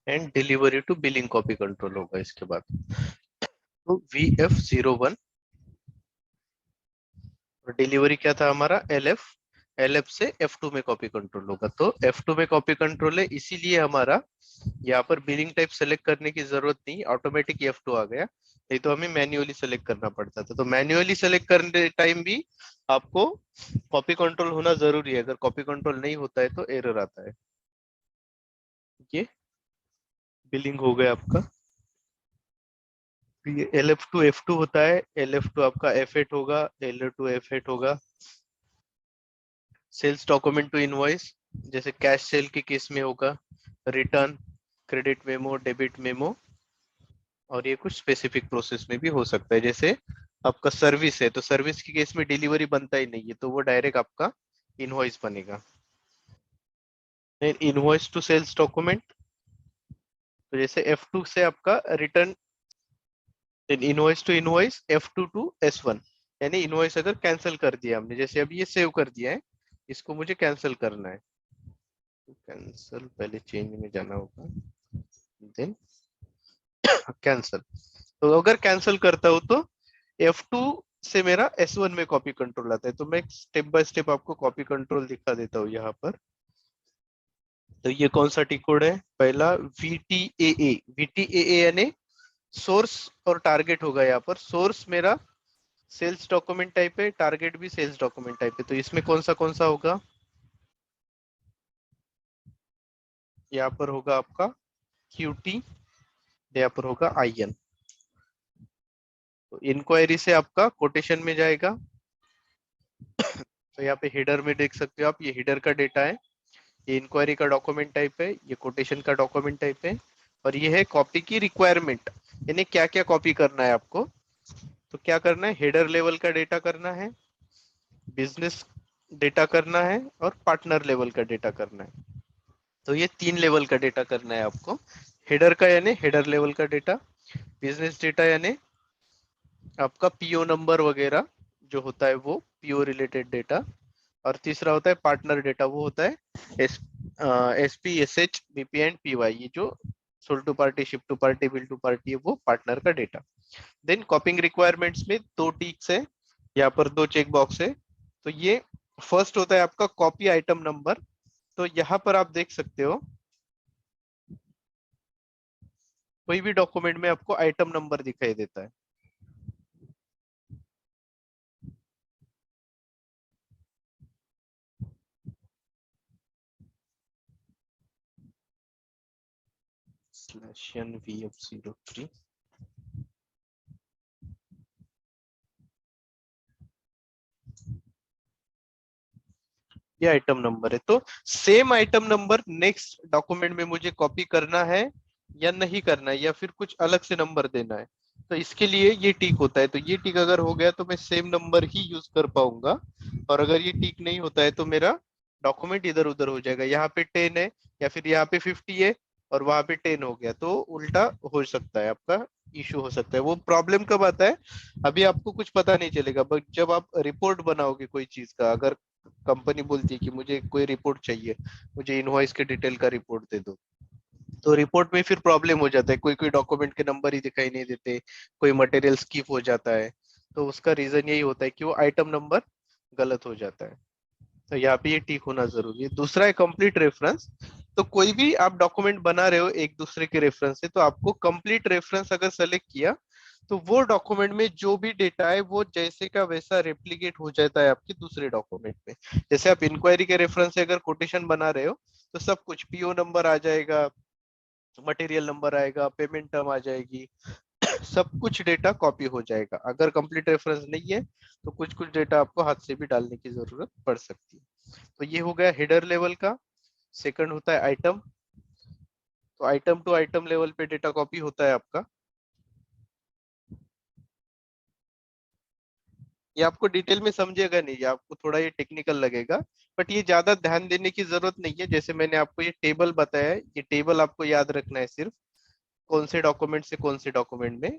And delivery to billing copy control होगा इसके बाद। तो VF01 और डिलीवरी क्या था हमारा LF, LF से F2 में कॉपी कंट्रोल होगा। तो F2 में कॉपी कंट्रोल है, इसीलिए हमारा यहाँ पर बिलिंग टाइप सेलेक्ट करने की जरूरत नहीं, ऑटोमेटिक F2 आ गया। नहीं तो हमें मैन्युअली सेलेक्ट करना पड़ता था। तो मैन्युअली सेलेक्ट करने टाइम भी आपको कॉपी कंट्रोल होना जरूरी है। अगर कॉपी कंट्रोल नहीं होता है तो एरर आता है। ये बिलिंग हो गया आपका। ये LF2 F2 होता है, LF2 आपका F8 होगा, LF2 F8 होगा। सेल्स डॉक्यूमेंट टू इनवॉइस, जैसे कैश सेल के केस में होगा return, credit memo, debit memo. और ये कुछ स्पेसिफिक प्रोसेस में भी हो सकता है, जैसे आपका सर्विस है तो सर्विस के केस में डिलीवरी बनता ही नहीं है, तो वो डायरेक्ट आपका इनवॉइस बनेगा। इनवॉइस टू सेल्स डॉक्यूमेंट, तो जैसे F2 से आपका return, invoice to invoice F2 to S1, यानी इनवॉइस अगर कैंसिल कर दिया हमने, जैसे अभी ये सेव कर दिया है, इसको मुझे कैंसिल करना है। कैंसिल, पहले चेंज में जाना होगा, देन कैंसिल। तो अगर कैंसिल करता हूं तो F2 से मेरा S1 में कॉपी कंट्रोल आता है। तो मैं स्टेप बाय स्टेप आपको कॉपी कंट्रोल दिखा देता हूँ यहाँ पर। तो ये कौन सा टी कोड है? पहला VTAA, VTAA यानी सोर्स और टारगेट होगा। यहाँ पर सोर्स मेरा सेल्स डॉक्यूमेंट टाइप है, टारगेट भी सेल्स डॉक्यूमेंट टाइप है। तो इसमें कौन सा होगा? यहाँ पर होगा आपका QT, यहाँ पर होगा IN। तो इंक्वायरी से आपका कोटेशन में जाएगा। तो यहाँ पे हेडर में देख सकते हो आप, ये हेडर का डेटा है, ये इंक्वायरी का डॉक्यूमेंट टाइप है, ये कोटेशन का डॉक्यूमेंट टाइप है। और ये है कॉपी की रिक्वायरमेंट, यानी क्या क्या कॉपी करना है आपको। तो क्या करना है, हेडर लेवल का डेटा करना है, बिजनेस डेटा करना है, और पार्टनर लेवल का डेटा करना है। तो ये 3 लेवल का डेटा करना है आपको। हेडर का यानी हेडर लेवल का डेटा, बिजनेस डेटा यानी आपका PO नंबर वगैरह जो होता है वो PO रिलेटेड डेटा, और तीसरा होता है पार्टनर डेटा, वो होता है SP, SH, BP and PY, ये जो sold to party, ship to party, bill to party है, वो पार्टनर का डेटा। देन कॉपिंग रिक्वायरमेंट्स में 2 टिक्स है, यहाँ पर 2 चेक बॉक्स है। तो ये फर्स्ट होता है आपका कॉपी आइटम नंबर। तो यहाँ पर आप देख सकते हो कोई भी डॉक्यूमेंट में आपको आइटम नंबर दिखाई देता है। /VF03, ये आइटम नंबर है। तो same item number next document में मुझे कॉपी करना है या नहीं करना है, या फिर कुछ अलग से नंबर देना है, तो इसके लिए ये टिक होता है। तो ये टिक अगर हो गया तो मैं सेम नंबर ही यूज कर पाऊंगा। और अगर ये टिक नहीं होता है तो मेरा डॉक्यूमेंट इधर उधर हो जाएगा। यहाँ पे 10 है या फिर यहाँ पे 50 है और वहां पे 10 हो गया, तो उल्टा हो सकता है, आपका इशू हो सकता है। वो प्रॉब्लम कब आता है, अभी आपको कुछ पता नहीं चलेगा, बट जब आप रिपोर्ट बनाओगे कोई चीज का, अगर कंपनी बोलती है कि मुझे कोई रिपोर्ट चाहिए, मुझे इनवॉइस के डिटेल का रिपोर्ट दे दो, तो रिपोर्ट में फिर प्रॉब्लम हो जाता है, कोई कोई डॉक्यूमेंट के नंबर ही दिखाई नहीं देते, कोई मटेरियल स्किप हो जाता है। तो उसका रीजन यही होता है कि वो आइटम नंबर गलत हो जाता है। तो यहाँ पे ये ठीक होना जरूरी है। दूसरा है कंप्लीट रेफरेंस। तो कोई भी आप डॉक्यूमेंट बना रहे हो एक दूसरे के रेफरेंस से, तो आपको कंप्लीट रेफरेंस अगर सेलेक्ट किया तो वो डॉक्यूमेंट में जो भी डेटा है वो जैसे का वैसा रेप्लिकेट हो जाता है आपके दूसरे डॉक्यूमेंट में। जैसे आप इंक्वायरी के रेफरेंस से अगर कोटेशन बना रहे हो, तो सब कुछ PO नंबर आ जाएगा, मटेरियल नंबर आएगा, पेमेंट टर्म आ जाएगी, सब कुछ डेटा कॉपी हो जाएगा। अगर कंप्लीट रेफरेंस नहीं है तो कुछ कुछ डेटा आपको हाथ से भी डालने की जरूरत पड़ सकती है। तो ये हो गया हेडर लेवल का। सेकंड होता है आइटम। तो आइटम टू आइटम लेवल पे डेटा कॉपी होता है आपका। ये आपको डिटेल में समझेगा नहीं, ये आपको थोड़ा ये टेक्निकल लगेगा, बट ये ज्यादा ध्यान देने की जरूरत नहीं है। जैसे मैंने आपको ये टेबल बताया है, ये टेबल आपको याद रखना है सिर्फ, कौन से डॉक्यूमेंट से कौन से डॉक्यूमेंट में।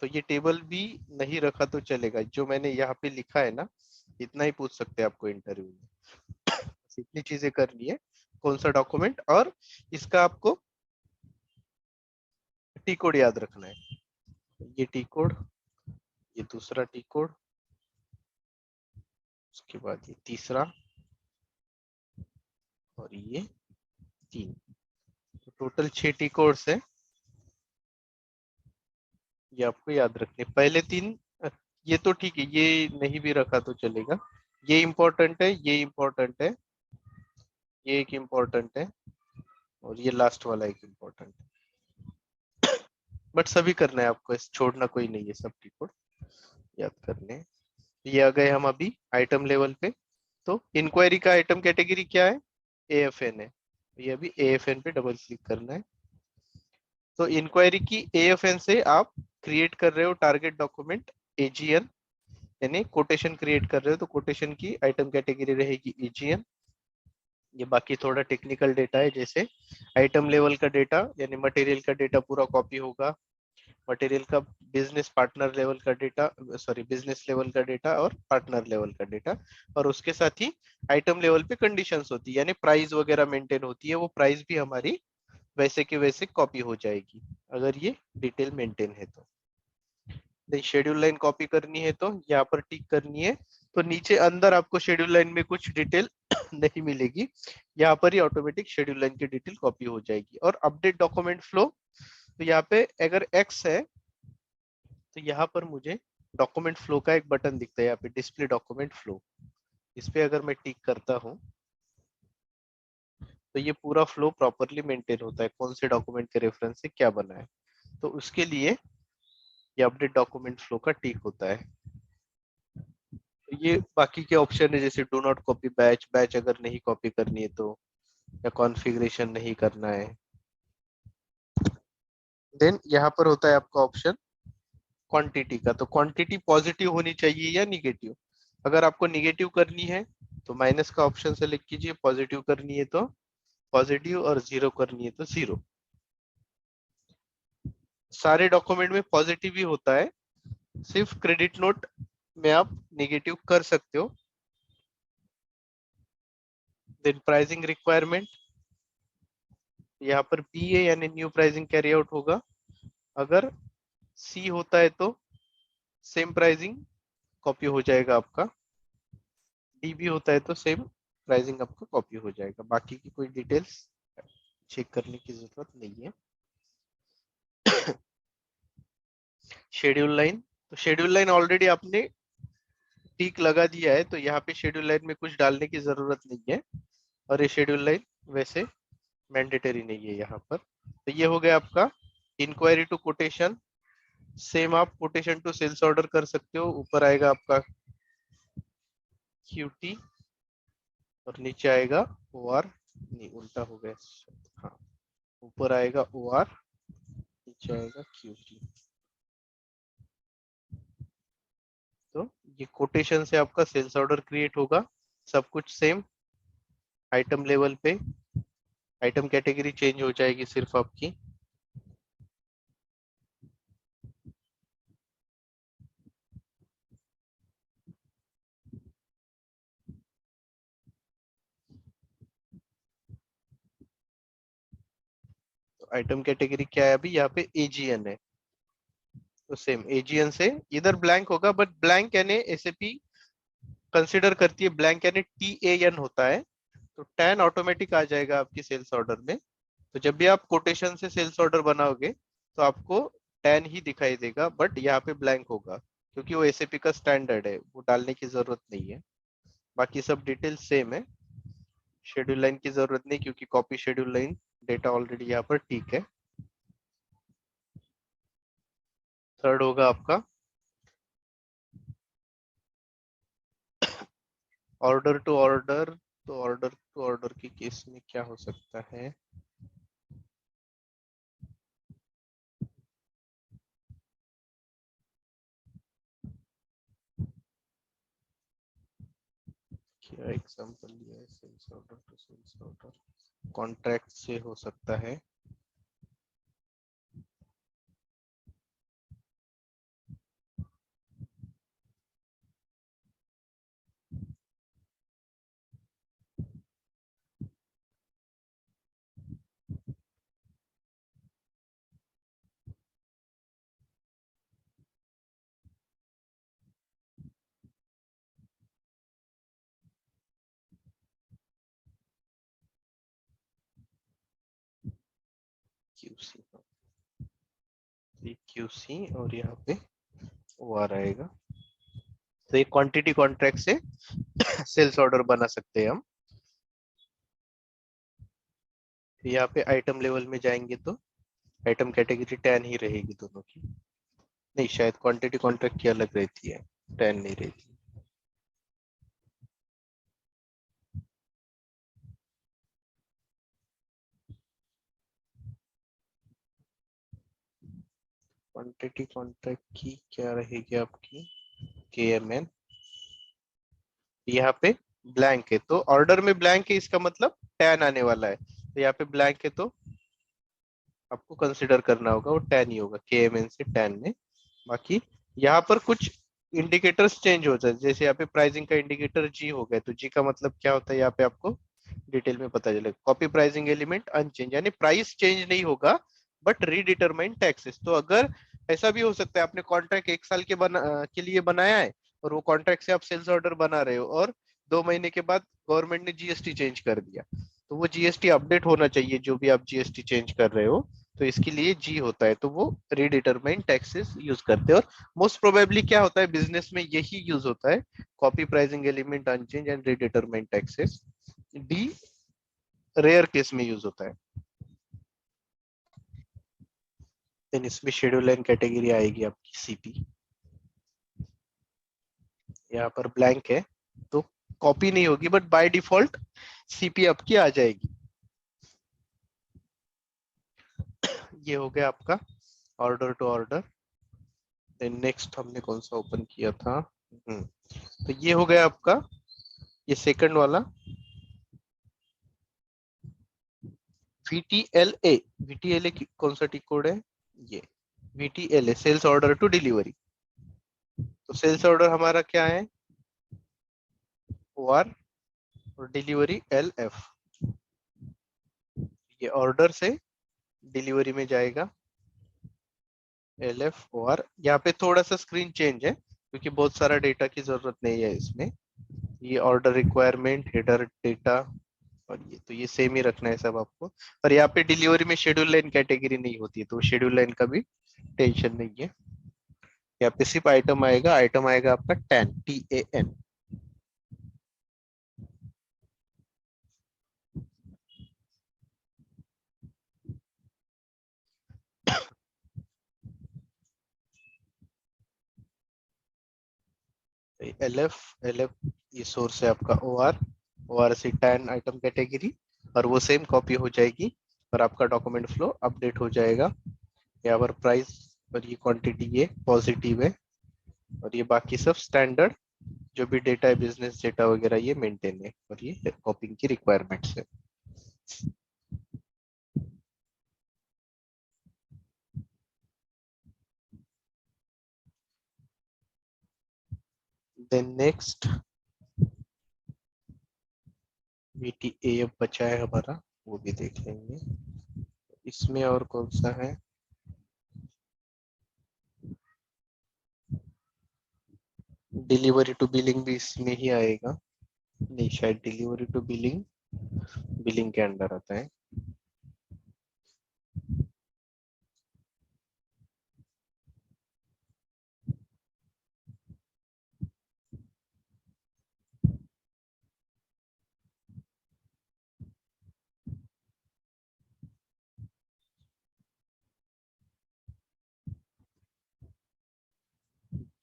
तो ये टेबल भी नहीं रखा तो चलेगा, जो मैंने यहाँ पे लिखा है ना, इतना ही पूछ सकते हैं आपको इंटरव्यू में। बस इतनी चीजें करनी है, कौन सा डॉक्यूमेंट, और इसका आपको टी कोड याद रखना है, ये टी कोड, ये दूसरा टी कोड, उसके बाद ये तीसरा और ये 3। तो टोटल 6 टी कोड्स है, ये आपको याद रखने। पहले 3 ये तो ठीक है, ये नहीं भी रखा तो चलेगा। ये इम्पोर्टेंट है, ये इम्पोर्टेंट है, ये एक इम्पोर्टेंट है और ये लास्ट वाला एक इम्पोर्टेंट है। बट सभी करना है आपको, छोड़ना कोई नहीं है, सब टी कोड याद करने हैं। ये आ गए हम अभी आइटम लेवल पे। तो इंक्वायरी का आइटम कैटेगरी क्या है, एएफएन है। ये अभी एएफएन पे डबल क्लिक करना है। तो इंक्वायरी की एएफएन से आप क्रिएट कर रहे हो टारगेट डॉक्यूमेंट एजीएन, यानी कोटेशन क्रिएट कर रहे हो तो कोटेशन की आइटम कैटेगरी रहेगी एजीएन। ये बाकी थोड़ा टेक्निकल डेटा है, जैसे आइटम लेवल का डेटा यानी मटेरियल का डेटा पूरा कॉपी होगा, मटेरियल का बिजनेस पार्टनर लेवल का डेटा, सॉरी बिजनेस लेवल का डेटा और पार्टनर लेवल का डेटा, और उसके साथ ही आइटम लेवल पे कंडीशंस होती है, यानी प्राइस वगैरह मेंटेन होती है, वो प्राइस भी हमारी वैसे के वैसे कॉपी हो जाएगी अगर ये डिटेल मेंटेन है तो। शेड्यूल लाइन कॉपी करनी है तो यहाँ पर टिक करनी है, तो नीचे अंदर आपको शेड्यूल लाइन में कुछ डिटेल नहीं मिलेगी, यहाँ पर ही ऑटोमेटिक शेड्यूल लाइन की डिटेल कॉपी हो जाएगी। और अपडेट डॉक्यूमेंट फ्लो, तो यहाँ पे अगर एक्स है तो यहाँ पर मुझे डॉक्यूमेंट फ्लो का एक बटन दिखता है, यहाँ पे डिस्प्ले डॉक्यूमेंट फ्लो, इस पे अगर मैं टिक करता हूँ तो ये पूरा फ्लो प्रॉपरली मेंटेन होता है, कौन से डॉक्यूमेंट के रेफरेंस से क्या बना है। तो उसके लिए ये अपडेट डॉक्यूमेंट फ्लो का टिक होता है। तो ये बाकी के ऑप्शन है, जैसे do not copy batch, batch अगर नहीं कॉपी करनी है तो, या कॉन्फ़िगरेशन नहीं करना है। देन यहाँ पर होता है आपका ऑप्शन क्वांटिटी का, तो क्वांटिटी पॉजिटिव होनी चाहिए या निगेटिव। अगर आपको निगेटिव करनी है तो माइनस का ऑप्शन सेलेक्ट कीजिए, पॉजिटिव करनी है तो पॉजिटिव और जीरो करनी है तो जीरो। सारे डॉक्यूमेंट में पॉजिटिव ही होता है, सिर्फ क्रेडिट नोट में आप निगेटिव कर सकते हो। देन प्राइसिंग रिक्वायरमेंट, यहाँ पर बी है यानी न्यू प्राइसिंग कैरी आउट होगा, अगर सी होता है तो सेम प्राइसिंग कॉपी हो जाएगा आपका, डी भी होता है तो सेम प्राइसिंग आपका कॉपी हो जाएगा। बाकी की कोई डिटेल्स चेक करने की जरूरत नहीं है। शेड्यूल लाइन, तो शेड्यूल लाइन ऑलरेडी आपने टिक लगा दिया है, तो यहाँ पे शेड्यूल लाइन में कुछ डालने की जरूरत नहीं है, और ये शेड्यूल लाइन वैसे मैंडेटरी नहीं है यहाँ पर। तो ये हो गया आपका इंक्वायरी टू कोटेशन। सेम आप कोटेशन टू सेल्स ऑर्डर कर सकते हो, ऊपर आएगा आपका क्यूटी और नीचे आएगा ओ आर, नहीं उल्टा हो गया, हाँ ऊपर आएगा ओ आर, नीचे आएगा क्यूटी। तो ये कोटेशन से आपका सेल्स ऑर्डर क्रिएट होगा, सब कुछ सेम। आइटम लेवल पे आइटम कैटेगरी चेंज हो जाएगी सिर्फ आपकी। तो आइटम कैटेगरी क्या है अभी यहाँ पे, एजीएन है, तो सेम एजीएन से इधर ब्लैंक होगा, बट ब्लैंक यानी एसएपी कंसिडर करती है ब्लैंक यानी टीएएन होता है, तो टैन ऑटोमेटिक आ जाएगा आपकी सेल्स ऑर्डर में। तो जब भी आप कोटेशन से सेल्स ऑर्डर बनाओगे तो आपको टैन ही दिखाई देगा, बट यहाँ पे ब्लैंक होगा क्योंकि वो एसएपी का स्टैंडर्ड है, वो डालने की जरूरत नहीं है। बाकी सब डिटेल सेम है, शेड्यूल लाइन की जरूरत नहीं क्योंकि copy schedule line data already यहाँ पर ठीक है। थर्ड होगा आपका ऑर्डर टू ऑर्डर, तो ऑर्डर टू ऑर्डर की केस में क्या हो सकता है, क्या एग्जांपल लिया है, sales order to sales order contract से हो सकता है। QC, ये QC और यहाँ पे OR आएगा। तो ये क्वांटिटी कॉन्ट्रैक्ट से सेल्स ऑर्डर बना सकते हैं हम। यहाँ पे आइटम लेवल में जाएंगे तो आइटम कैटेगरी 10 ही रहेगी दोनों की। नहीं, शायद क्वांटिटी कॉन्ट्रैक्ट की अलग रहती है, 10 नहीं रहती। क्वांटिटी कॉन्ट्रैक्ट की क्या रहेगी आपकी, KMN। यहाँ पे ब्लैंक है तो ऑर्डर में ब्लैंक है, इसका मतलब 10 आने वाला है। तो यहाँ पे ब्लैंक है तो आपको कंसिडर करना होगा वो 10 ही होगा, KMN से 10 में। बाकी यहाँ पर कुछ इंडिकेटर्स चेंज हो जाए, जैसे यहाँ पे प्राइसिंग का इंडिकेटर जी हो गया, तो जी का मतलब क्या होता है यहाँ पे आपको डिटेल में पता चलेगा। कॉपी प्राइसिंग एलिमेंट अनचेंज, यानी प्राइस चेंज नहीं होगा बट रीडिटरमाइन टैक्सेस। तो अगर ऐसा भी हो सकता है आपने कॉन्ट्रैक्ट 1 साल के लिए बनाया है और वो कॉन्ट्रैक्ट से आप सेल्स ऑर्डर बना रहे हो और 2 महीने के बाद गवर्नमेंट ने जीएसटी चेंज कर दिया, तो वो जीएसटी अपडेट होना चाहिए जो भी आप जीएसटी चेंज कर रहे हो। तो इसके लिए जी होता है, तो वो रीडिटरमाइन टैक्सेस यूज करते हैं। और मोस्ट प्रोबेबली क्या होता है बिजनेस में यही यूज होता है, copy pricing element unchanged and redetermine taxes. The rare case में यूज होता है। देन इसमें शेड्यूल लाइन कैटेगरी आएगी आपकी सीपी। यहाँ पर ब्लैंक है तो कॉपी नहीं होगी बट बाय डिफॉल्ट सीपी आपकी आ जाएगी। ये हो गया आपका order to order. Then next हमने कौन सा ओपन किया था, तो ये हो गया आपका ये सेकंड वाला VTLA। VTLA की कौन सा टी कोड है, ये VTLA sales order to delivery. तो सेल्स ऑर्डर हमारा क्या है, OR और डिलीवरी LF। ये ऑर्डर से डिलीवरी में जाएगा LF OR। यहाँ पे थोड़ा सा स्क्रीन चेंज है क्योंकि बहुत सारा डेटा की जरूरत नहीं है इसमें। ये ऑर्डर रिक्वायरमेंट हेडर डेटा और ये सेम ही रखना है सब आपको। और यहाँ पे डिलीवरी में शेड्यूल लाइन कैटेगरी नहीं होती है, तो शेड्यूल लाइन का भी टेंशन नहीं है। यहाँ पे सिर्फ आइटम आएगा, आइटम आएगा आपका 10 TAN। LF ये सोर्स है आपका OR से 10 आइटम कैटेगरी और वो सेम कॉपी हो जाएगी और आपका डॉक्यूमेंट फ्लो अपडेट हो जाएगा। यहाँ पर प्राइस और ये क्वांटिटी ये पॉजिटिव है और ये बाकी सब स्टैंडर्ड जो भी डेटा है बिजनेस डेटा वगैरह ये मेंटेन है और ये कॉपिंग की रिक्वायरमेंट्स है। देन नेक्स्ट VTA अब बचा है हमारा, वो भी देख लेंगे। इसमें और कौन सा है, डिलीवरी टू बिलिंग भी इसमें ही आएगा। नहीं, शायद डिलीवरी टू बिलिंग बिलिंग के अंडर आता है।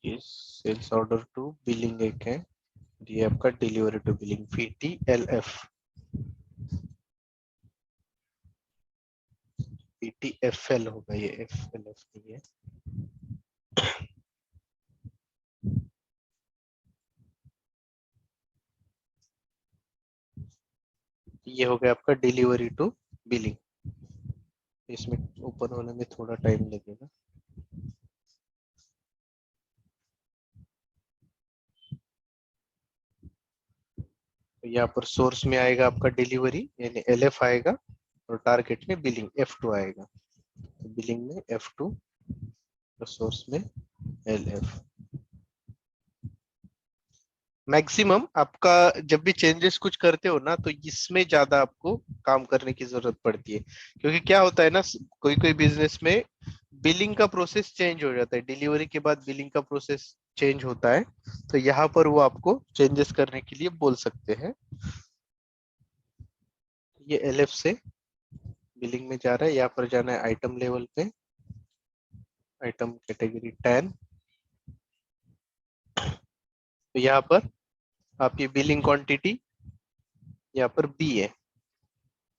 ये सेल्स ऑर्डर टू बिलिंग एक है, ये आपका delivery to billing VTLF। VTFL होगा, ये FLF नहीं है। ये हो गया आपका डिलीवरी टू बिलिंग। इसमें ओपन होने में थोड़ा टाइम लगेगा। तो यहाँ पर सोर्स में आएगा आपका डिलीवरी यानी LF आएगा और टारगेट में बिलिंग F2 आएगा। तो बिलिंग में F2 और सोर्स में LF। मैक्सिमम आपका जब भी चेंजेस कुछ करते हो ना, तो इसमें ज्यादा आपको काम करने की जरूरत पड़ती है। क्योंकि क्या होता है ना, कोई कोई बिजनेस में बिलिंग का प्रोसेस चेंज हो जाता है, डिलीवरी के बाद बिलिंग का प्रोसेस चेंज होता है। तो यहाँ पर वो आपको चेंजेस करने के लिए बोल सकते हैं। ये एलएफ से बिलिंग में जा रहा है, यहाँ पर जाना है आइटम लेवल पे, आइटम कैटेगरी 10। तो यहाँ पर आपकी बिलिंग क्वांटिटी यहाँ पर बी है।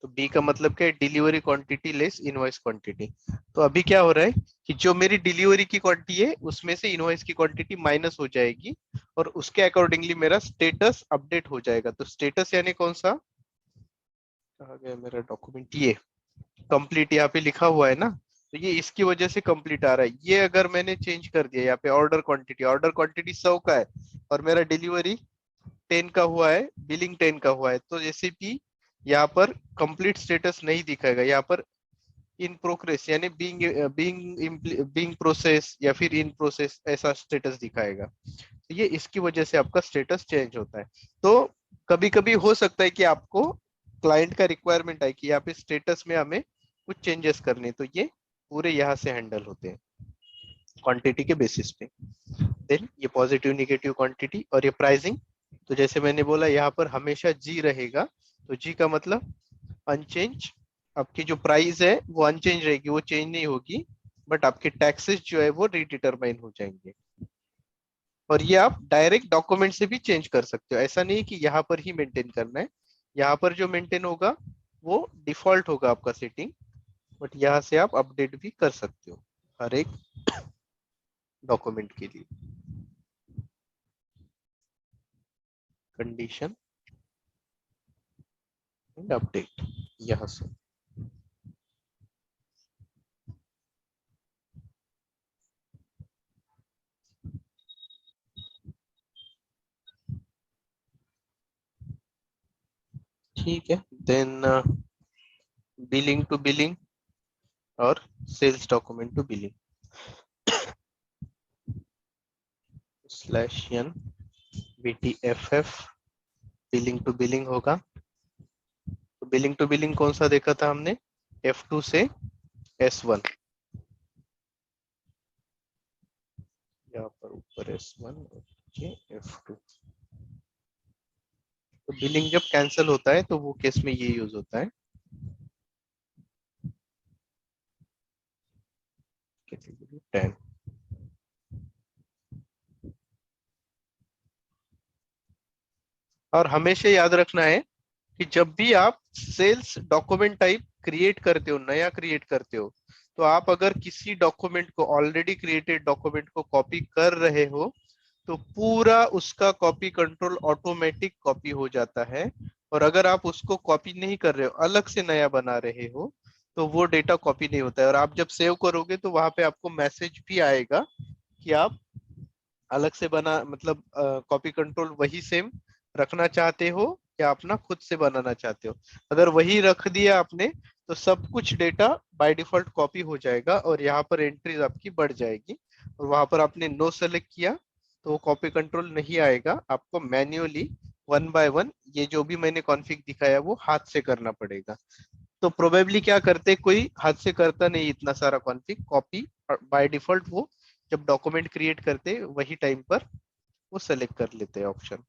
तो बी का मतलब क्या है, delivery quantity less invoice quantity. तो अभी क्या हो रहा है कि जो मेरी डिलीवरी की क्वांटिटी है उसमें से इनवॉइस की क्वांटिटी माइनस हो जाएगी, और उसके अकॉर्डिंगली मेरा स्टेटस अपडेट हो जाएगा। तो स्टेटस यानी कौन सा, कहाँ गया मेरा डॉक्यूमेंट, ये कंप्लीट यहाँ पे लिखा हुआ है ना, तो ये इसकी वजह से कंप्लीट आ रहा है। ये अगर मैंने चेंज कर दिया यहाँ पे, ऑर्डर क्वांटिटी 100 का है और मेरा डिलीवरी 10 का हुआ है, बिलिंग 10 का हुआ है, तो जैसे कि यहाँ पर कंप्लीट स्टेटस नहीं दिखाएगा, यहाँ पर इन प्रोग्रेस यानी बीइंग बीइंग प्रोसेस या फिर इन प्रोसेस ऐसा स्टेटस दिखाएगा। तो ये इसकी वजह से आपका स्टेटस चेंज होता है। तो कभी कभी हो सकता है कि आपको क्लाइंट का रिक्वायरमेंट है कि यहाँ पे स्टेटस में हमें कुछ चेंजेस करने, तो ये पूरे यहाँ से हैंडल होते हैं क्वांटिटी के बेसिस पे। देन ये पॉजिटिव निगेटिव क्वांटिटी और ये प्राइसिंग। तो जैसे मैंने बोला यहाँ पर हमेशा जी रहेगा, तो जी का मतलब अनचेंज। आपकी जो प्राइस है वो अनचेंज रहेगी, वो चेंज नहीं होगी, बट आपके टैक्सेस जो है वो रिडिटरमाइन हो जाएंगे। और ये आप डायरेक्ट डॉक्यूमेंट से भी चेंज कर सकते हो, ऐसा नहीं कि यहाँ पर ही मेंटेन करना है। यहाँ पर जो मेंटेन होगा वो डिफॉल्ट होगा आपका सेटिंग, बट यहाँ से आप अपडेट भी कर सकते हो हर एक डॉक्यूमेंट के लिए। कंडीशन एंड अपडेट यहाँ से। ठीक है। देन बिलिंग टू बिलिंग और sales document to billing /n BTFF billing to billing होगा। तो बिलिंग टू बिलिंग कौन सा देखा था हमने, F2 से S1, यहाँ पर ऊपर S1 नीचे F2। तो बिलिंग जब कैंसिल होता है तो वो केस में ये यूज होता है, कैटेगरी 10। और हमेशा याद रखना है कि जब भी आप सेल्स डॉक्यूमेंट टाइप क्रिएट करते हो, नया क्रिएट करते हो, तो आप अगर किसी डॉक्यूमेंट को, ऑलरेडी क्रिएटेड डॉक्यूमेंट को कॉपी कर रहे हो, तो पूरा उसका कॉपी कंट्रोल ऑटोमेटिक कॉपी हो जाता है। और अगर आप उसको कॉपी नहीं कर रहे हो, अलग से नया बना रहे हो, तो वो डेटा कॉपी नहीं होता है। और आप जब सेव करोगे तो वहां पे आपको मैसेज भी आएगा कि आप अलग से बना, मतलब कॉपी कंट्रोल वही सेम रखना चाहते हो या अपना खुद से बनाना चाहते हो। अगर वही रख दिया आपने तो सब कुछ डेटा बाय डिफॉल्ट कॉपी हो जाएगा और यहाँ पर एंट्रीज आपकी बढ़ जाएगी। और वहां पर आपने नो सेलेक्ट किया तो वो कॉपी कंट्रोल नहीं आएगा, आपको मैन्युअली वन बाय वन ये जो भी मैंने कॉन्फ़िग दिखाया वो हाथ से करना पड़ेगा। तो प्रोबेबली क्या करते, कोई हाथ से करता नहीं इतना सारा कॉन्फ़िग कॉपी, बाय डिफॉल्ट वो जब डॉक्यूमेंट क्रिएट करते वही टाइम पर वो सेलेक्ट कर लेते हैं ऑप्शन।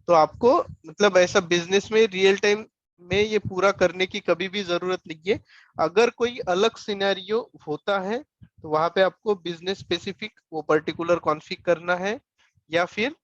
तो आपको मतलब ऐसा बिजनेस में रियल टाइम में ये पूरा करने की कभी भी जरूरत नहीं है। अगर कोई अलग सिनेरियो होता है तो वहां पे आपको बिजनेस स्पेसिफिक वो पर्टिकुलर कॉन्फ़िग करना है, या फिर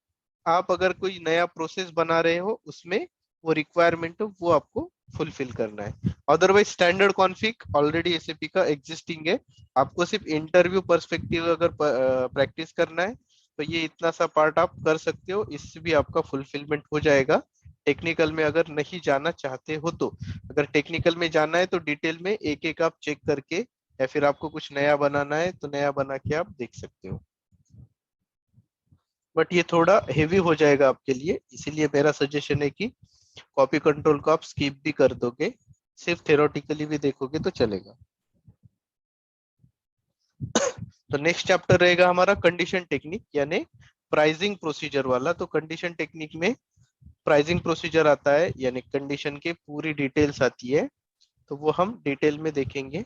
आप अगर कोई नया प्रोसेस बना रहे हो उसमें वो रिक्वायरमेंट हो वो आपको फुलफिल करना है। Otherwise standard config already SAP का एग्जिस्टिंग है। आपको सिर्फ इंटरव्यू पर्सपेक्टिव अगर प्रैक्टिस करना है तो ये इतना सा पार्ट आप कर सकते हो, इससे भी आपका फुलफिलमेंट हो जाएगा। टेक्निकल में अगर नहीं जाना चाहते हो तो, अगर टेक्निकल में जाना है तो डिटेल में एक एक आप चेक करके, या फिर आपको कुछ नया बनाना है तो नया बना के आप देख सकते हो। बट ये थोड़ा हेवी हो जाएगा आपके लिए, इसीलिए मेरा सजेशन है कि कॉपी कंट्रोल को आप स्किप भी कर दोगे, सिर्फ थेरोटिकली भी देखोगे तो चलेगा। तो नेक्स्ट चैप्टर रहेगा हमारा कंडीशन टेक्निक, यानी प्राइसिंग प्रोसीजर वाला, तो कंडीशन टेक्निक में प्राइसिंग प्रोसीजर आता है, यानी कंडीशन की पूरी डिटेल्स आती है, तो वो हम डिटेल में देखेंगे।